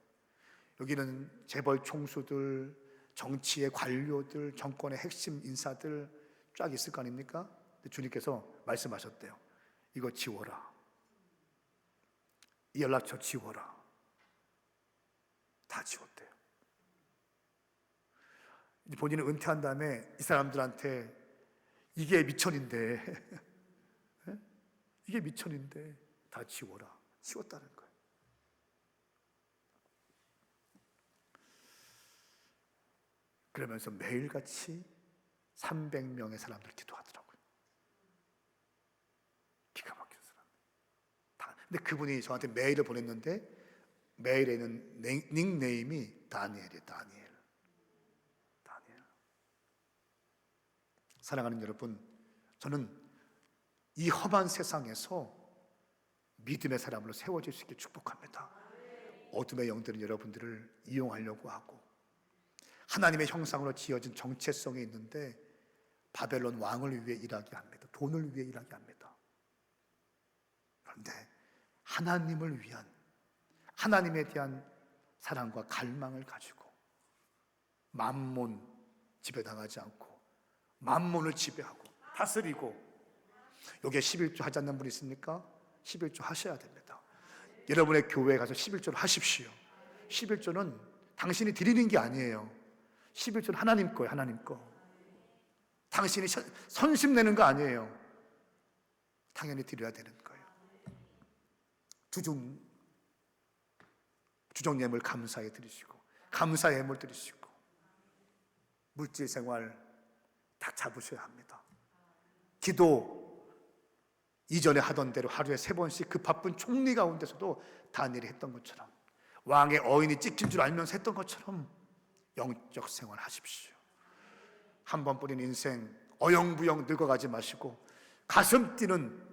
여기는 재벌 총수들, 정치의 관료들, 정권의 핵심 인사들 쫙 있을 거 아닙니까? 근데 주님께서 말씀하셨대요. 이거 지워라. 이 연락처 지워라. 다 지웠대요. 본인은 은퇴한 다음에 이 사람들한테 이게 미천인데 이게 미천인데 다 지워라. 지웠다는 거예요. 그러면서 매일같이 300명의 사람들 기도하더라고요. 기가 막힌 사람. 근데 그분이 저한테 메일을 보냈는데 메일에는 닉네임이 다니엘이에요. 다니엘. 사랑하는 여러분, 저는 이 험한 세상에서 믿음의 사람으로 세워질 수 있게 축복합니다. 어둠의 영들은 여러분들을 이용하려고 하고 하나님의 형상으로 지어진 정체성이 있는데 바벨론 왕을 위해 일하게 합니다. 돈을 위해 일하게 합니다. 그런데 하나님을 위한, 하나님에 대한 사랑과 갈망을 가지고 맘몬 지배당하지 않고 만몬을 지배하고 다스리고, 여기에 11조 하지 않는 분 있습니까? 11조 하셔야 됩니다. 여러분의 교회에 가서 11조를 하십시오. 11조는 당신이 드리는 게 아니에요. 11조는 하나님 거예요. 하나님 거. 당신이 선심 내는 거 아니에요. 당연히 드려야 되는 거예요. 주종 예물 감사에 드리시고, 감사의 예물 드리시고, 물질 생활 다 잡으셔야 합니다. 기도 이전에 하던 대로 하루에 3번씩 그 바쁜 총리 가운데서도 다니엘이 했던 것처럼, 왕의 어인이 찍힌 줄 알면서 했던 것처럼 영적 생활 하십시오. 한 번 뿌린 인생 어영부영 늙어가지 마시고 가슴 뛰는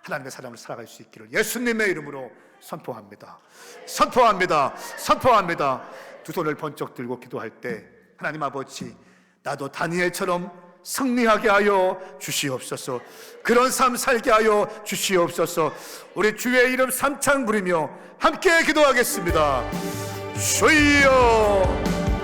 하나님의 사람을 살아갈 수 있기를 예수님의 이름으로 선포합니다. 선포합니다. 선포합니다. 두 손을 번쩍 들고 기도할 때, 하나님 아버지, 나도 다니엘처럼 승리하게 하여 주시옵소서. 그런 삶 살게 하여 주시옵소서. 우리 주의 이름 삼창 부리며 함께 기도하겠습니다. 주여